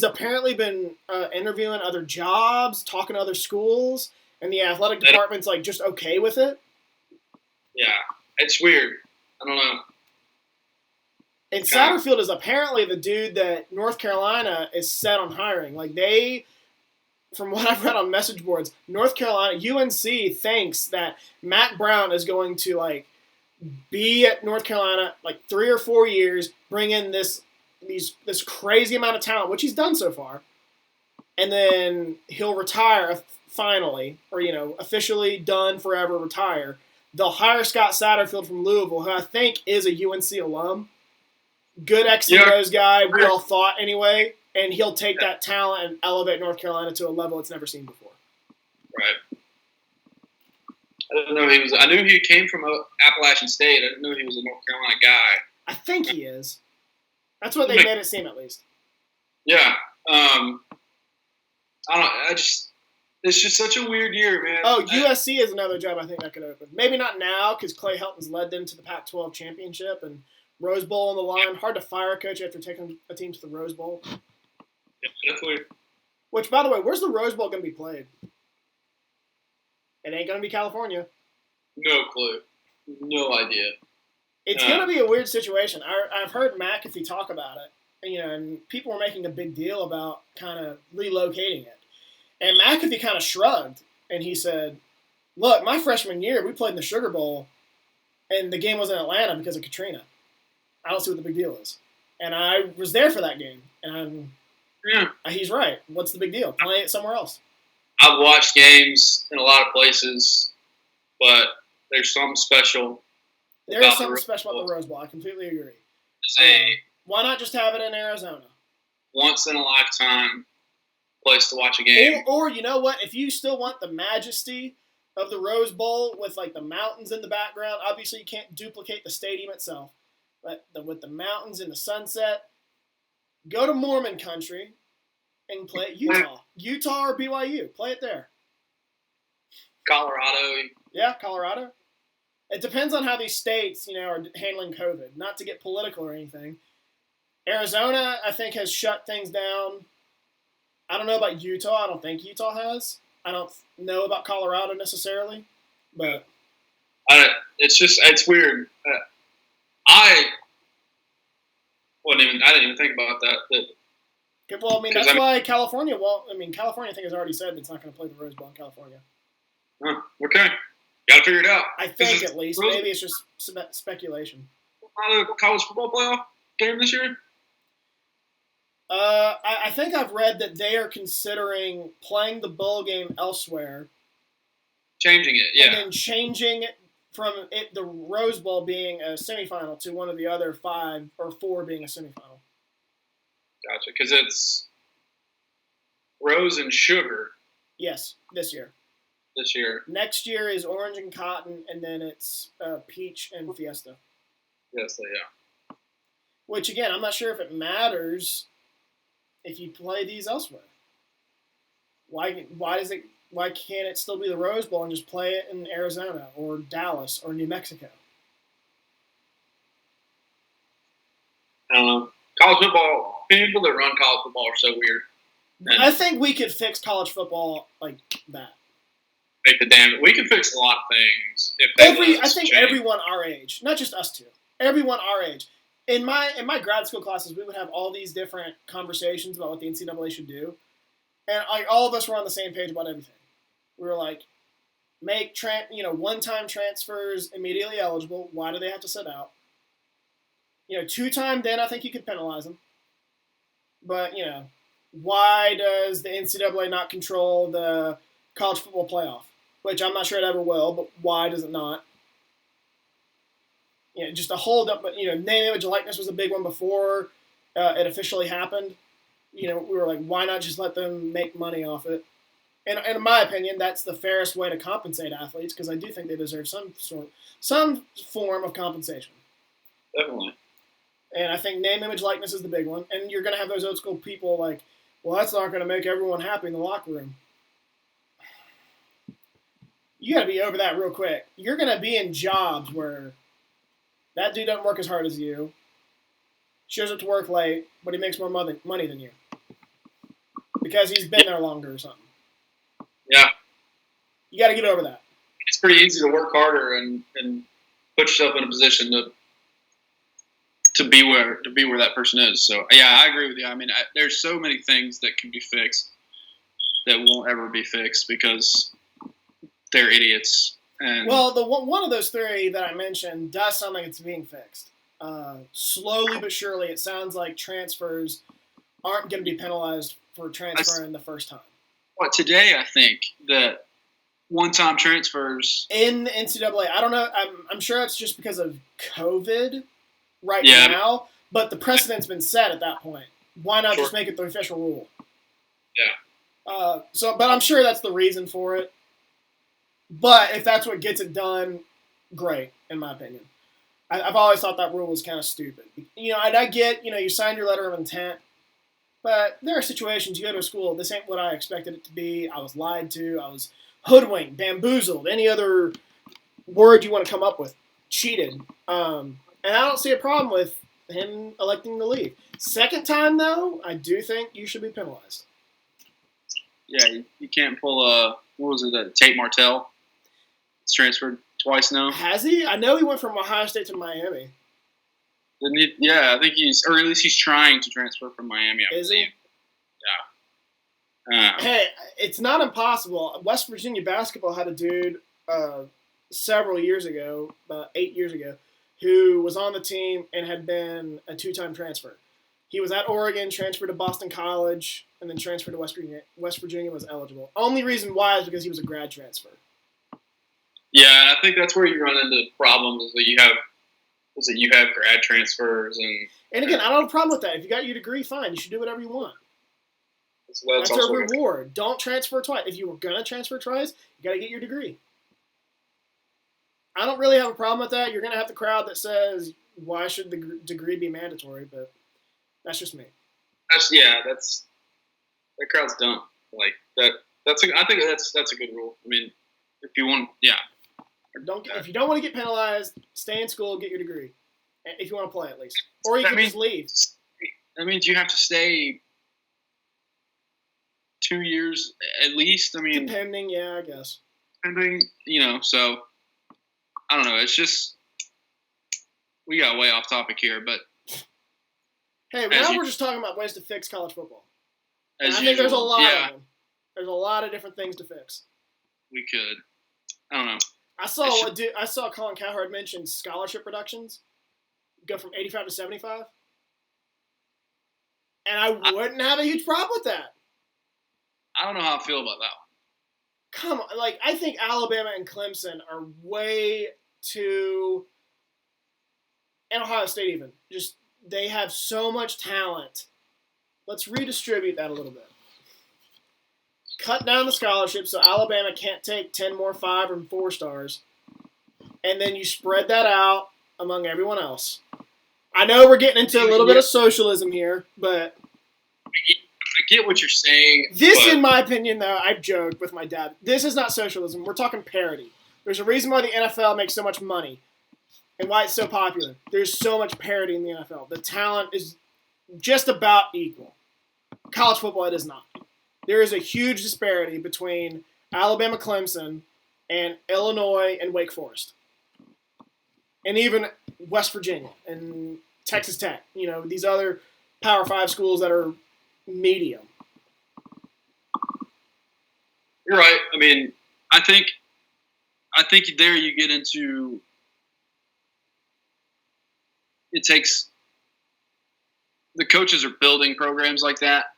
Speaker 1: apparently been interviewing other jobs, talking to other schools, and the athletic department's just okay with it.
Speaker 2: Yeah, it's weird. I don't know.
Speaker 1: And Satterfield is apparently the dude that North Carolina is set on hiring. From what I've read on message boards, North Carolina, UNC thinks that Matt Brown is going to be at North Carolina 3 or 4 years, bring in this crazy amount of talent, which he's done so far, and then he'll retire finally, or officially done forever, retire. They'll hire Scott Satterfield from Louisville, who I think is a UNC alum, good X and O's guy. We all thought anyway. And he'll take that talent and elevate North Carolina to a level it's never seen before.
Speaker 2: Right. I didn't know he was. I knew he came from Appalachian State. I didn't know he was a North Carolina guy.
Speaker 1: I think he is. That's what they made it seem, at least.
Speaker 2: Yeah. I don't. It's just such a weird year, man.
Speaker 1: Oh, USC is another job I think that could open. Maybe not now because Clay Helton's led them to the Pac-12 championship and Rose Bowl on the line. Hard to fire a coach after taking a team to the Rose Bowl.
Speaker 2: Yeah, definitely.
Speaker 1: Which, by the way, where's the Rose Bowl going to be played? It ain't going to be California.
Speaker 2: No clue. No idea.
Speaker 1: It's going to be a weird situation. I've heard McAfee talk about it, and people were making a big deal about kind of relocating it. And McAfee kind of shrugged, and he said, look, my freshman year, we played in the Sugar Bowl, and the game was in Atlanta because of Katrina. I don't see what the big deal is. And I was there for that game, and he's right. What's the big deal? Play it somewhere else.
Speaker 2: I've watched games in a lot of places, but there's something special.
Speaker 1: There is something special about the Rose Bowl. I completely agree. Why not just have it in Arizona?
Speaker 2: Once in a lifetime place to watch a game.
Speaker 1: Or you know what? If you still want the majesty of the Rose Bowl with the mountains in the background, obviously you can't duplicate the stadium itself. But with the mountains and the sunset, go to Mormon country and play at Utah. Utah or BYU. Play it there.
Speaker 2: Colorado.
Speaker 1: Yeah, Colorado. It depends on how these states, are handling COVID. Not to get political or anything. Arizona, I think, has shut things down. I don't know about Utah. I don't think Utah has. I don't know about Colorado necessarily. But
Speaker 2: it's weird. I didn't even think about that.
Speaker 1: Well, that's why California. Well, California, I think, has already said it's not going to play the Rose Bowl in California.
Speaker 2: Oh, okay, got to figure it out.
Speaker 1: I think at least. Maybe it's just speculation.
Speaker 2: not a college football playoff game this year?
Speaker 1: I think I've read that they are considering playing the bowl game elsewhere.
Speaker 2: Changing it, yeah.
Speaker 1: And then changing it from the Rose Bowl being a semifinal to one of the other 5 or 4 being a semifinal.
Speaker 2: Gotcha, because it's Rose and Sugar.
Speaker 1: Yes, this year.
Speaker 2: This year.
Speaker 1: Next year is Orange and Cotton, and then it's Peach and Fiesta.
Speaker 2: Fiesta, yeah.
Speaker 1: Which, again, I'm not sure if it matters if you play these elsewhere. Why can't it still be the Rose Bowl and just play it in Arizona or Dallas or New Mexico?
Speaker 2: I don't know. College football, people that run college football are so weird. And
Speaker 1: I think we could fix college football like that.
Speaker 2: We can fix a lot of things if
Speaker 1: I think everyone our age, not just us two, everyone our age. In my grad school classes, we would have all these different conversations about what the NCAA should do, and all of us were on the same page about everything. We were like, make one-time transfers immediately eligible. Why do they have to sit out? 2-time, then I think you could penalize them. But why does the NCAA not control the college football playoff? Which I'm not sure it ever will, but why does it not? Just a hold up. But name, image, and likeness was a big one before it officially happened. We were like, why not just let them make money off it? And in my opinion, that's the fairest way to compensate athletes because I do think they deserve some form of compensation.
Speaker 2: Definitely.
Speaker 1: And I think name, image, likeness is the big one. And you're going to have those old school people like, well, that's not going to make everyone happy in the locker room. You got to be over that real quick. You're going to be in jobs where that dude doesn't work as hard as you, shows up to work late, but he makes more money than you because he's been there longer or something.
Speaker 2: Yeah.
Speaker 1: You got to get over that.
Speaker 2: It's pretty easy to work harder and put yourself in a position to be where that person is. So yeah, I agree with you. I mean, there's so many things that can be fixed that won't ever be fixed because they're idiots. And
Speaker 1: well, one of those 3 that I mentioned does sound like it's being fixed. Slowly but surely, it sounds like transfers aren't going to be penalized for transferring the first time.
Speaker 2: Well, today I think that one-time transfers
Speaker 1: in the NCAA, I don't know. I'm sure it's just because of COVID now, but the precedent's been set at that point. Why not just make it the official rule?
Speaker 2: Yeah.
Speaker 1: But I'm sure that's the reason for it. But if that's what gets it done, great, in my opinion. I've always thought that rule was kind of stupid. And I get, you signed your letter of intent, but there are situations you go to a school, this ain't what I expected it to be. I was lied to. I was hoodwinked, bamboozled, any other word you want to come up with, cheated. And I don't see a problem with him electing to leave. Second time, though, I do think you should be penalized.
Speaker 2: Yeah, you can't pull what was it, Tate Martell? It's transferred twice now.
Speaker 1: Has he? I know he went from Ohio State to Miami.
Speaker 2: Didn't he? Yeah, I think or at least he's trying to transfer from Miami.
Speaker 1: Is he?
Speaker 2: Yeah.
Speaker 1: Hey, it's not impossible. West Virginia basketball had a dude several years ago, about 8 years ago, who was on the team and had been a 2-time transfer. He was at Oregon, transferred to Boston College, and then transferred to West Virginia. West Virginia was eligible. Only reason why is because he was a grad transfer.
Speaker 2: Yeah, and I think that's where you run into problems is that you have grad transfers
Speaker 1: and again, I don't have a problem with that. If you got your degree, fine. You should do whatever you want. That's a reward. Don't transfer twice. If you were gonna transfer twice, you got to get your degree. I don't really have a problem with that. You're gonna have the crowd that says, "Why should the degree be mandatory?" But that's just me.
Speaker 2: That crowd's dumb. Like that. I think that's a good rule. I mean, if you want,
Speaker 1: if you don't want to get penalized, stay in school, get your degree. If you want to play, at least, or you can just leave.
Speaker 2: That means you have to stay 2 years at least. I mean,
Speaker 1: depending, I guess.
Speaker 2: Depending, so I don't know. It's just we got way off topic here, but
Speaker 1: hey, now we're just talking about ways to fix college football. I think there's a lot of them. There's a lot of different things to fix.
Speaker 2: We could. I don't know.
Speaker 1: I saw Colin Cowherd mention scholarship reductions. go from 85 to 75. And I wouldn't have a huge problem with that.
Speaker 2: I don't know how I feel about that one.
Speaker 1: Come on. Like, I think Alabama and Clemson are way too – and Ohio State even. Just they have so much talent. Let's redistribute that a little bit. Cut down the scholarships so Alabama can't take 10 more 5 or 4 stars. And then you spread that out among everyone else. I know we're getting into a little bit of socialism here, but
Speaker 2: I get what you're saying.
Speaker 1: This, in my opinion, though, I've joked with my dad. This is not socialism. We're talking parity. There's a reason why the NFL makes so much money and why it's so popular. There's so much parity in the NFL. The talent is just about equal. College football, it is not. There is a huge disparity between Alabama, Clemson, and Illinois and Wake Forest. And even West Virginia and Texas Tech. You know, these other Power 5 schools that are medium.
Speaker 2: You're right. I mean, I think there you get into it takes the coaches are building programs like that.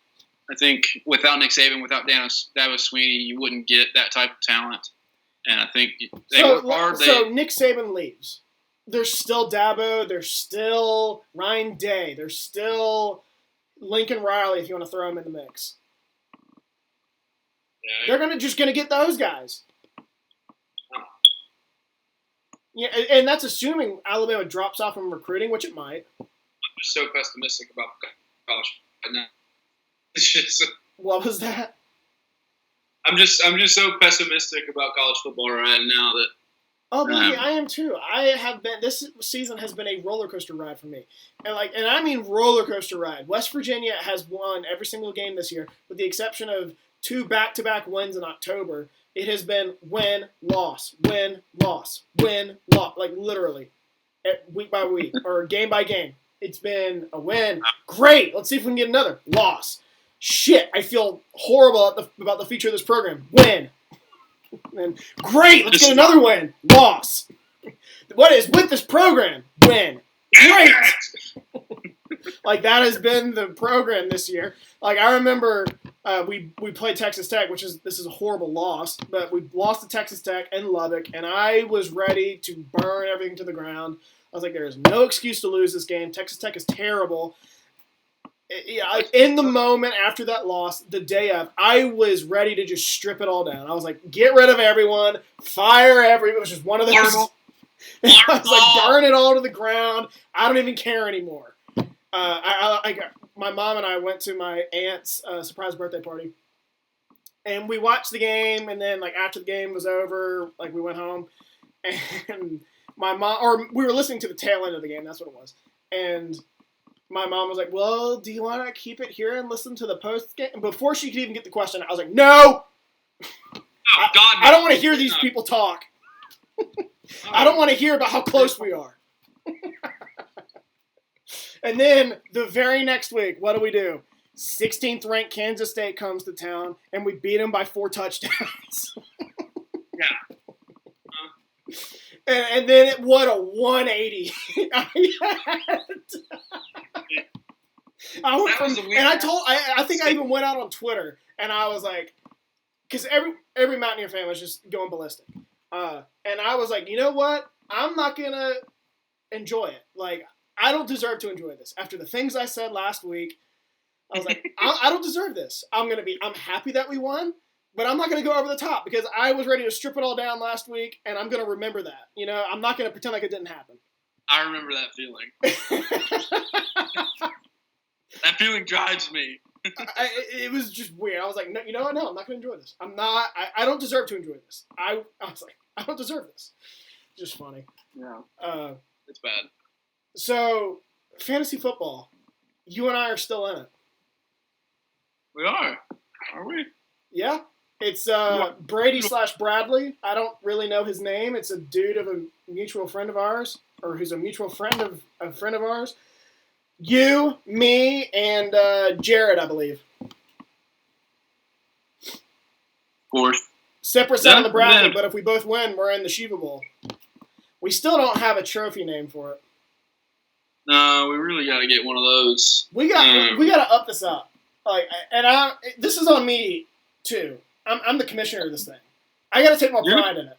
Speaker 2: I think without Nick Saban, without Dabo Sweeney, you wouldn't get that type of talent. And I think they work hard.
Speaker 1: So Nick Saban leaves. There's still Dabo. There's still Ryan Day. There's still Lincoln Riley, if you want to throw him in the mix.
Speaker 2: Yeah,
Speaker 1: They're just gonna get those guys. Yeah, and that's assuming Alabama drops off in recruiting, which it might.
Speaker 2: I'm just so pessimistic about college right now. It's just,
Speaker 1: what was that?
Speaker 2: I'm just so pessimistic about college football right now that.
Speaker 1: Oh, believe me, I am too. I have been. This season has been a roller coaster ride for me, and I mean roller coaster ride. West Virginia has won every single game this year, with the exception of 2 back-to-back wins in October. It has been win, loss, win, loss, win, loss, like literally, week by week or game by game. It's been a win. Great. Let's see if we can get another loss. Shit, I feel horrible about the future of this program. Win. And great, let's get another win. Loss. What is with this program? Win. Great. Like, that has been the program this year. Like, I remember we played Texas Tech, this is a horrible loss, but we lost to Texas Tech and Lubbock, and I was ready to burn everything to the ground. I was like, there is no excuse to lose this game. Texas Tech is terrible. In the moment after that loss, the day of, I was ready to just strip it all down. I was like, get rid of everyone, fire everyone. It was just one of those. I was like, burn it all to the ground. I don't even care anymore. My mom and I went to my aunt's surprise birthday party, and we watched the game. And then, like, after the game was over, like, we went home, and my mom, or we were listening to the tail end of the game. That's what it was, and my mom was like, well, do you want to keep it here and listen to the post game? And before she could even get the question, I was like, no! I don't want to hear these people talk. I don't want to hear about how close we are. And then the very next week, what do? 16th ranked Kansas State comes to town, and we beat them by 4 touchdowns.
Speaker 2: Yeah.
Speaker 1: And then what a 180 I think I even went out on Twitter and I was like, because every Mountaineer fan was just going ballistic, and I was like, you know what? I'm not gonna enjoy it. Like, I don't deserve to enjoy this after the things I said last week. I was like, I don't deserve this. I'm happy that we won. But I'm not going to go over the top because I was ready to strip it all down last week, and I'm going to remember that. You know, I'm not going to pretend like it didn't happen.
Speaker 2: I remember that feeling. That feeling drives me.
Speaker 1: It was just weird. I was like, no, you know what? No, I'm not going to enjoy this. I don't deserve to enjoy this. I was like, I don't deserve this. Just funny.
Speaker 2: Yeah. It's bad.
Speaker 1: So, fantasy football. You and I are still in it.
Speaker 2: We are. Are we?
Speaker 1: Yeah. It's Brady / Bradley. I don't really know his name. It's a dude of a mutual friend of ours, or who's a mutual friend of a friend of ours. You, me, and Jared, I believe.
Speaker 2: Of course.
Speaker 1: Separate side of the bracket, but if we both win, we're in the Shiva Bowl. We still don't have a trophy name for it.
Speaker 2: No, we really got to get one of those.
Speaker 1: We got to up this up. This is on me too. I'm the commissioner of this thing. I got to take more pride in it.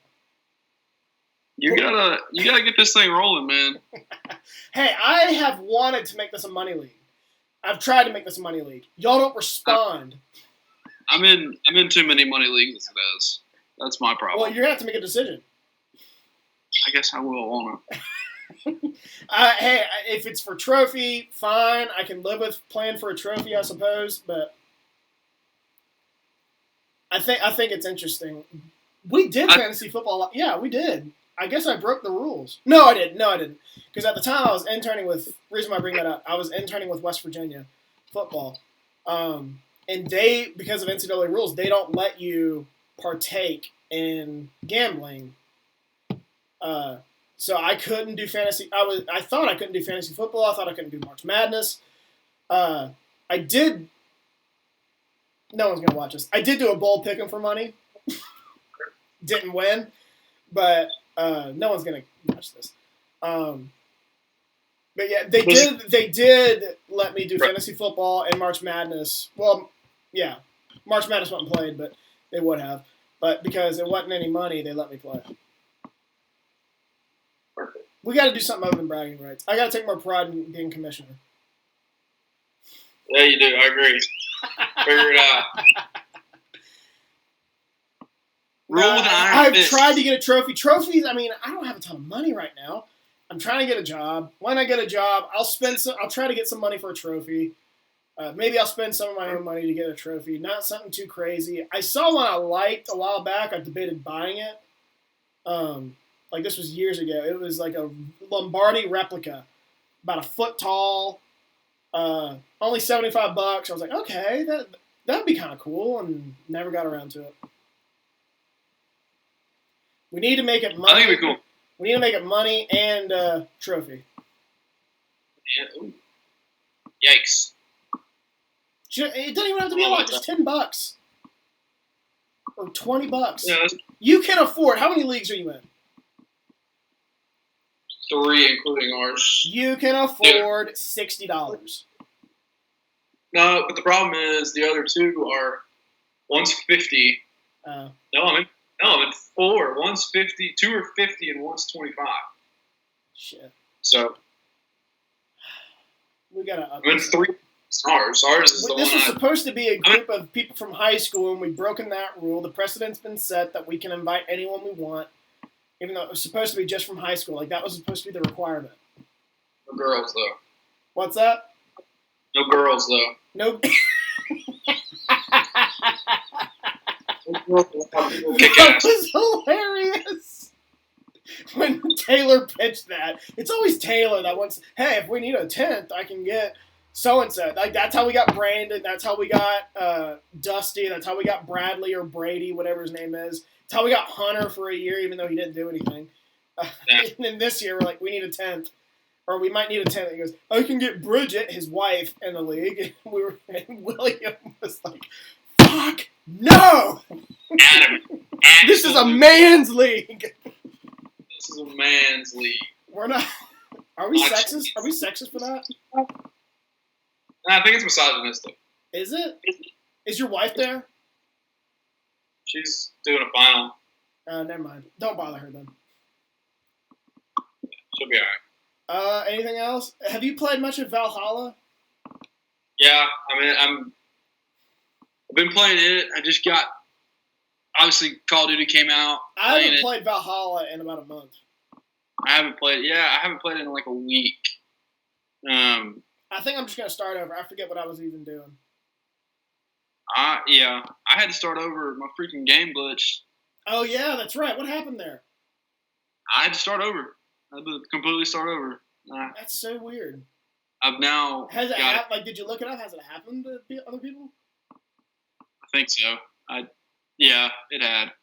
Speaker 2: You gotta get this thing rolling, man.
Speaker 1: Hey, I have wanted to make this a money league. I've tried to make this a money league. Y'all don't respond.
Speaker 2: I'm in too many money leagues as it is. That's my problem.
Speaker 1: Well, you're gonna have to make a decision.
Speaker 2: I guess I will, won't
Speaker 1: I? Hey, if it's for trophy, fine. I can live with playing for a trophy, I suppose. But I think it's interesting. We did fantasy football. Yeah, we did. I guess I broke the rules. No, I didn't. Because at the time I was interning with. Reason why I bring that up, I was interning with West Virginia football, and they, because of NCAA rules, they don't let you partake in gambling. So I couldn't do fantasy. I thought I couldn't do fantasy football. I thought I couldn't do March Madness. I did. No one's gonna watch this. I did do a bowl pick'em for money. Didn't win, but no one's gonna watch this. But yeah, they did let me do fantasy football and March Madness. Well, yeah, March Madness wasn't played, but they would have. But because it wasn't any money, they let me play.
Speaker 2: Perfect.
Speaker 1: We got to do something other than bragging rights. I got to take more pride in being commissioner.
Speaker 2: Yeah, you do. I agree. Figure it out.
Speaker 1: I've tried to get a trophy. Trophies, I mean, I don't have a ton of money right now. I'm trying to get a job. When I get a job, I'll try to get some money for a trophy. Maybe I'll spend some of my own money to get a trophy. Not something too crazy. I saw one I liked a while back. I debated buying it. Like this was years ago. It was like a Lombardi replica, about a foot tall. Only $75. I was like, okay, that'd be kind of cool, and never got around to it. We need to make it money.
Speaker 2: I think it'd be cool.
Speaker 1: We need to make it money and trophy.
Speaker 2: Yeah. Ooh. Yikes.
Speaker 1: It doesn't even have to be a lot. Just $10 or $20.
Speaker 2: Yeah,
Speaker 1: you can afford. How many leagues are you in?
Speaker 2: 3, including ours.
Speaker 1: You can afford $60.
Speaker 2: No, but the problem is the other 2 are. One's 50. No, I'm in 4. One's 50. 2 are 50, and one's 25.
Speaker 1: Shit.
Speaker 2: So
Speaker 1: we gotta.
Speaker 2: I'm in 3. Ours is the one.
Speaker 1: This was supposed to be a group of people from high school, and we've broken that rule. The precedent's been set that we can invite anyone we want, even though it was supposed to be just from high school. Like that was supposed to be the requirement.
Speaker 2: No girls though.
Speaker 1: What's that?
Speaker 2: No girls though.
Speaker 1: No.
Speaker 2: That
Speaker 1: was hilarious. When Taylor pitched that, it's always Taylor that wants. Hey, if we need a 10th, I can get so and so. Like that's how we got Brandon. That's how we got Dusty. That's how we got Bradley or Brady, whatever his name is. It's how we got Hunter for a year, even though he didn't do anything. And then this year, we're like, we need a 10th. Or we might need a 10th. He goes, I can get Bridget, his wife, in the league. And William was like, fuck, no!
Speaker 2: Adam.
Speaker 1: This is a man's league.
Speaker 2: This is a man's league.
Speaker 1: We're not. Are we sexist? Are we sexist for that?
Speaker 2: I think it's misogynistic.
Speaker 1: Is it? Is your wife there?
Speaker 2: She's doing a final.
Speaker 1: Never mind. Don't bother her then.
Speaker 2: She'll be alright.
Speaker 1: Anything else? Have you played much of Valhalla?
Speaker 2: Yeah, I mean, I've been playing it. I just got, obviously, Call of Duty came out.
Speaker 1: I haven't played Valhalla in about a month.
Speaker 2: I haven't played it in like a week.
Speaker 1: I think I'm just going to start over. I forget what I was even doing.
Speaker 2: Yeah, I had to start over. My freaking game glitched.
Speaker 1: Oh, yeah, that's right. What happened there?
Speaker 2: I had to start over. I had to completely start over.
Speaker 1: That's so weird.
Speaker 2: I've now
Speaker 1: Has it happened? Like, did you look it up? Has it happened to other people?
Speaker 2: I think so. Yeah, it had.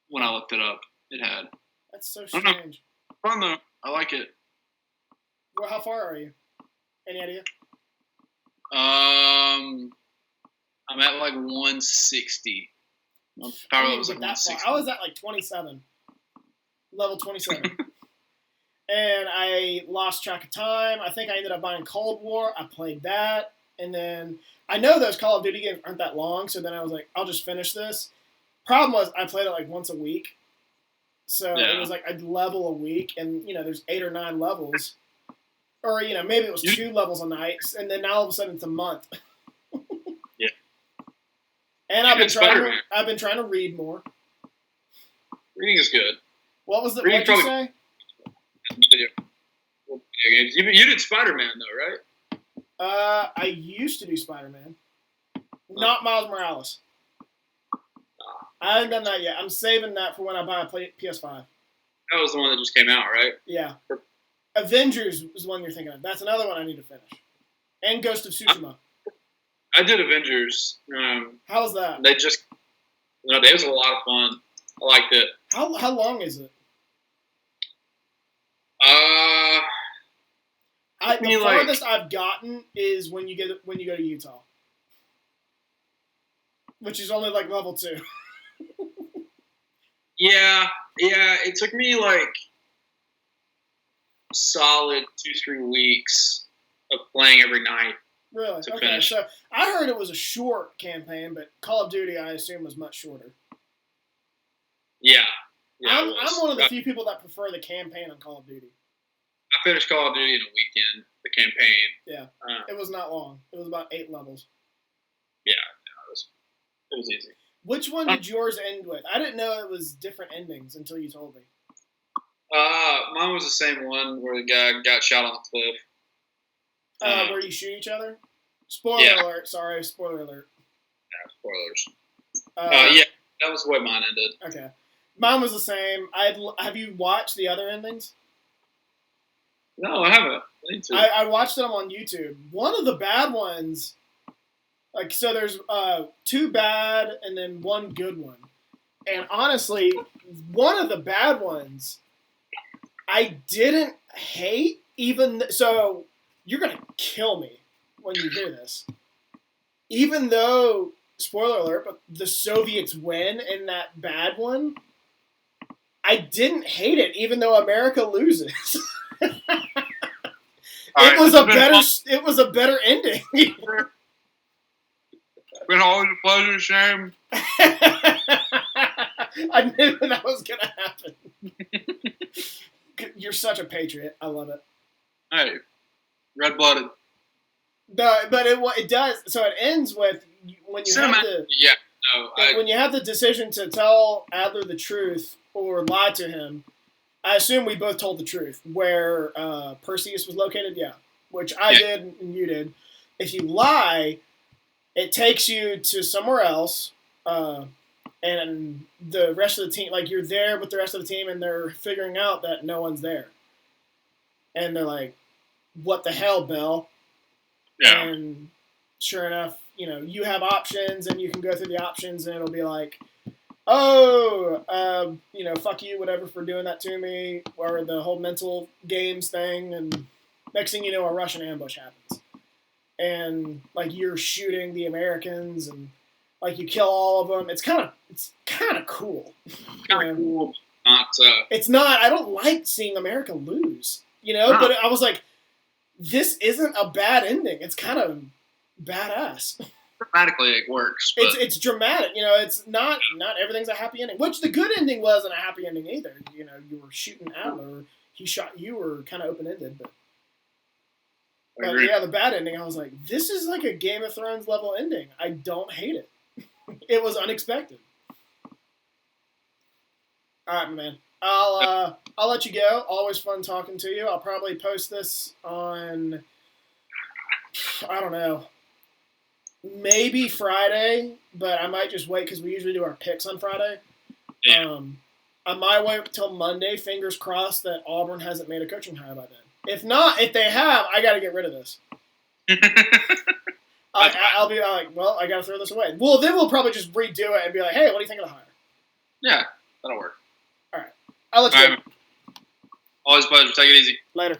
Speaker 2: When I looked it up, it had.
Speaker 1: That's so strange.
Speaker 2: Fun though. I like it.
Speaker 1: Well, how far are you? Any idea?
Speaker 2: I'm at like 160. Power level's like 160.
Speaker 1: I was at like 27. Level 27. and I lost track of time. I think I ended up buying Cold War. I played that, and then I know those Call of Duty games aren't that long, so then I was like, I'll just finish this. Problem was, I played it like once a week, so it was like a level a week, and there's 8 or 9 levels, or maybe it was 2 levels a night, and then now all of a sudden it's a month.
Speaker 2: Yeah.
Speaker 1: And I've been trying to read more.
Speaker 2: Reading is good.
Speaker 1: What did you say?
Speaker 2: You did Spider-Man though,
Speaker 1: right? I used to do Spider-Man, not Miles Morales. I haven't done that yet. I'm saving that for when I buy a PS5.
Speaker 2: That was the one that just came out, right?
Speaker 1: Yeah. Avengers is the one you're thinking of. That's another one I need to finish. And Ghost of Tsushima.
Speaker 2: I did Avengers.
Speaker 1: How was that?
Speaker 2: It was a lot of fun. I liked it.
Speaker 1: How long is it? The farthest I've gotten is when you go to Utah, which is only like level 2.
Speaker 2: Yeah. It took me like solid 2-3 weeks of playing every night.
Speaker 1: Really?
Speaker 2: To
Speaker 1: okay.
Speaker 2: Finish.
Speaker 1: So I heard it was a short campaign, but Call of Duty I assume was much shorter.
Speaker 2: Yeah.
Speaker 1: I'm one of the few people that prefer the campaign on Call of Duty.
Speaker 2: I finished Call of Duty in a weekend, the campaign.
Speaker 1: Yeah. It was not long. It was about 8 levels.
Speaker 2: Yeah. It was easy.
Speaker 1: Which one did yours end with? I didn't know it was different endings until you told me.
Speaker 2: Mine was the same one where the guy got shot on the cliff.
Speaker 1: Where you shoot each other? Spoiler alert. Sorry, spoiler alert.
Speaker 2: Yeah, spoilers. Yeah, that was the way mine ended.
Speaker 1: Okay. Mine was the same. Have you watched the other endings?
Speaker 2: No, I haven't. I need to.
Speaker 1: I watched them on YouTube. One of the bad ones, so there's 2 bad and then 1 good one. And honestly, one of the bad ones, I didn't hate so you're going to kill me when you hear this. Even though, spoiler alert, but the Soviets win in that bad one, I didn't hate it, even though America loses. It was a better ending.
Speaker 2: It's been always a pleasure, Shane.
Speaker 1: I knew that was going to happen. You're such a patriot. I love it.
Speaker 2: Hey, red-blooded.
Speaker 1: No, but it does. So it ends with when you when you have the decision to tell Adler the truth or lie to him. I assume we both told the truth. Where Perseus was located, which I did and you did. If you lie, it takes you to somewhere else, and the rest of the team, like you're there with the rest of the team, and they're figuring out that no one's there, and they're like, "What the hell, Bill?"
Speaker 2: Yeah.
Speaker 1: And sure enough, you have options, and you can go through the options, and it'll be like, fuck you, whatever, for doing that to me, or the whole mental games thing, and next thing you know, a Russian ambush happens. And, you're shooting the Americans, and, you kill all of them. It's kind of cool.
Speaker 2: Kind of cool.
Speaker 1: It's not, I don't like seeing America lose, but I was like, this isn't a bad ending. It's kind of badass.
Speaker 2: Dramatically it works.
Speaker 1: But it's dramatic, it's not everything's a happy ending. Which the good ending wasn't a happy ending either. You were shooting Adler, he shot you, were kind of open-ended. But the bad ending, I was like, this is like a Game of Thrones level ending. I don't hate it. It was unexpected. All right, man. I'll let you go. Always fun talking to you. I'll probably post this on, I don't know, maybe Friday, but I might just wait because we usually do our picks on Friday.
Speaker 2: Yeah.
Speaker 1: I might wait till Monday. Fingers crossed that Auburn hasn't made a coaching hire by then. If not, if they have, I got to get rid of this. I'll be like, well, I got to throw this away. Well, then we'll probably just redo it and be like, hey, what do you think of the hire?
Speaker 2: Yeah, that'll work.
Speaker 1: All right. I'll let you go.
Speaker 2: Always a pleasure. Take it easy.
Speaker 1: Later.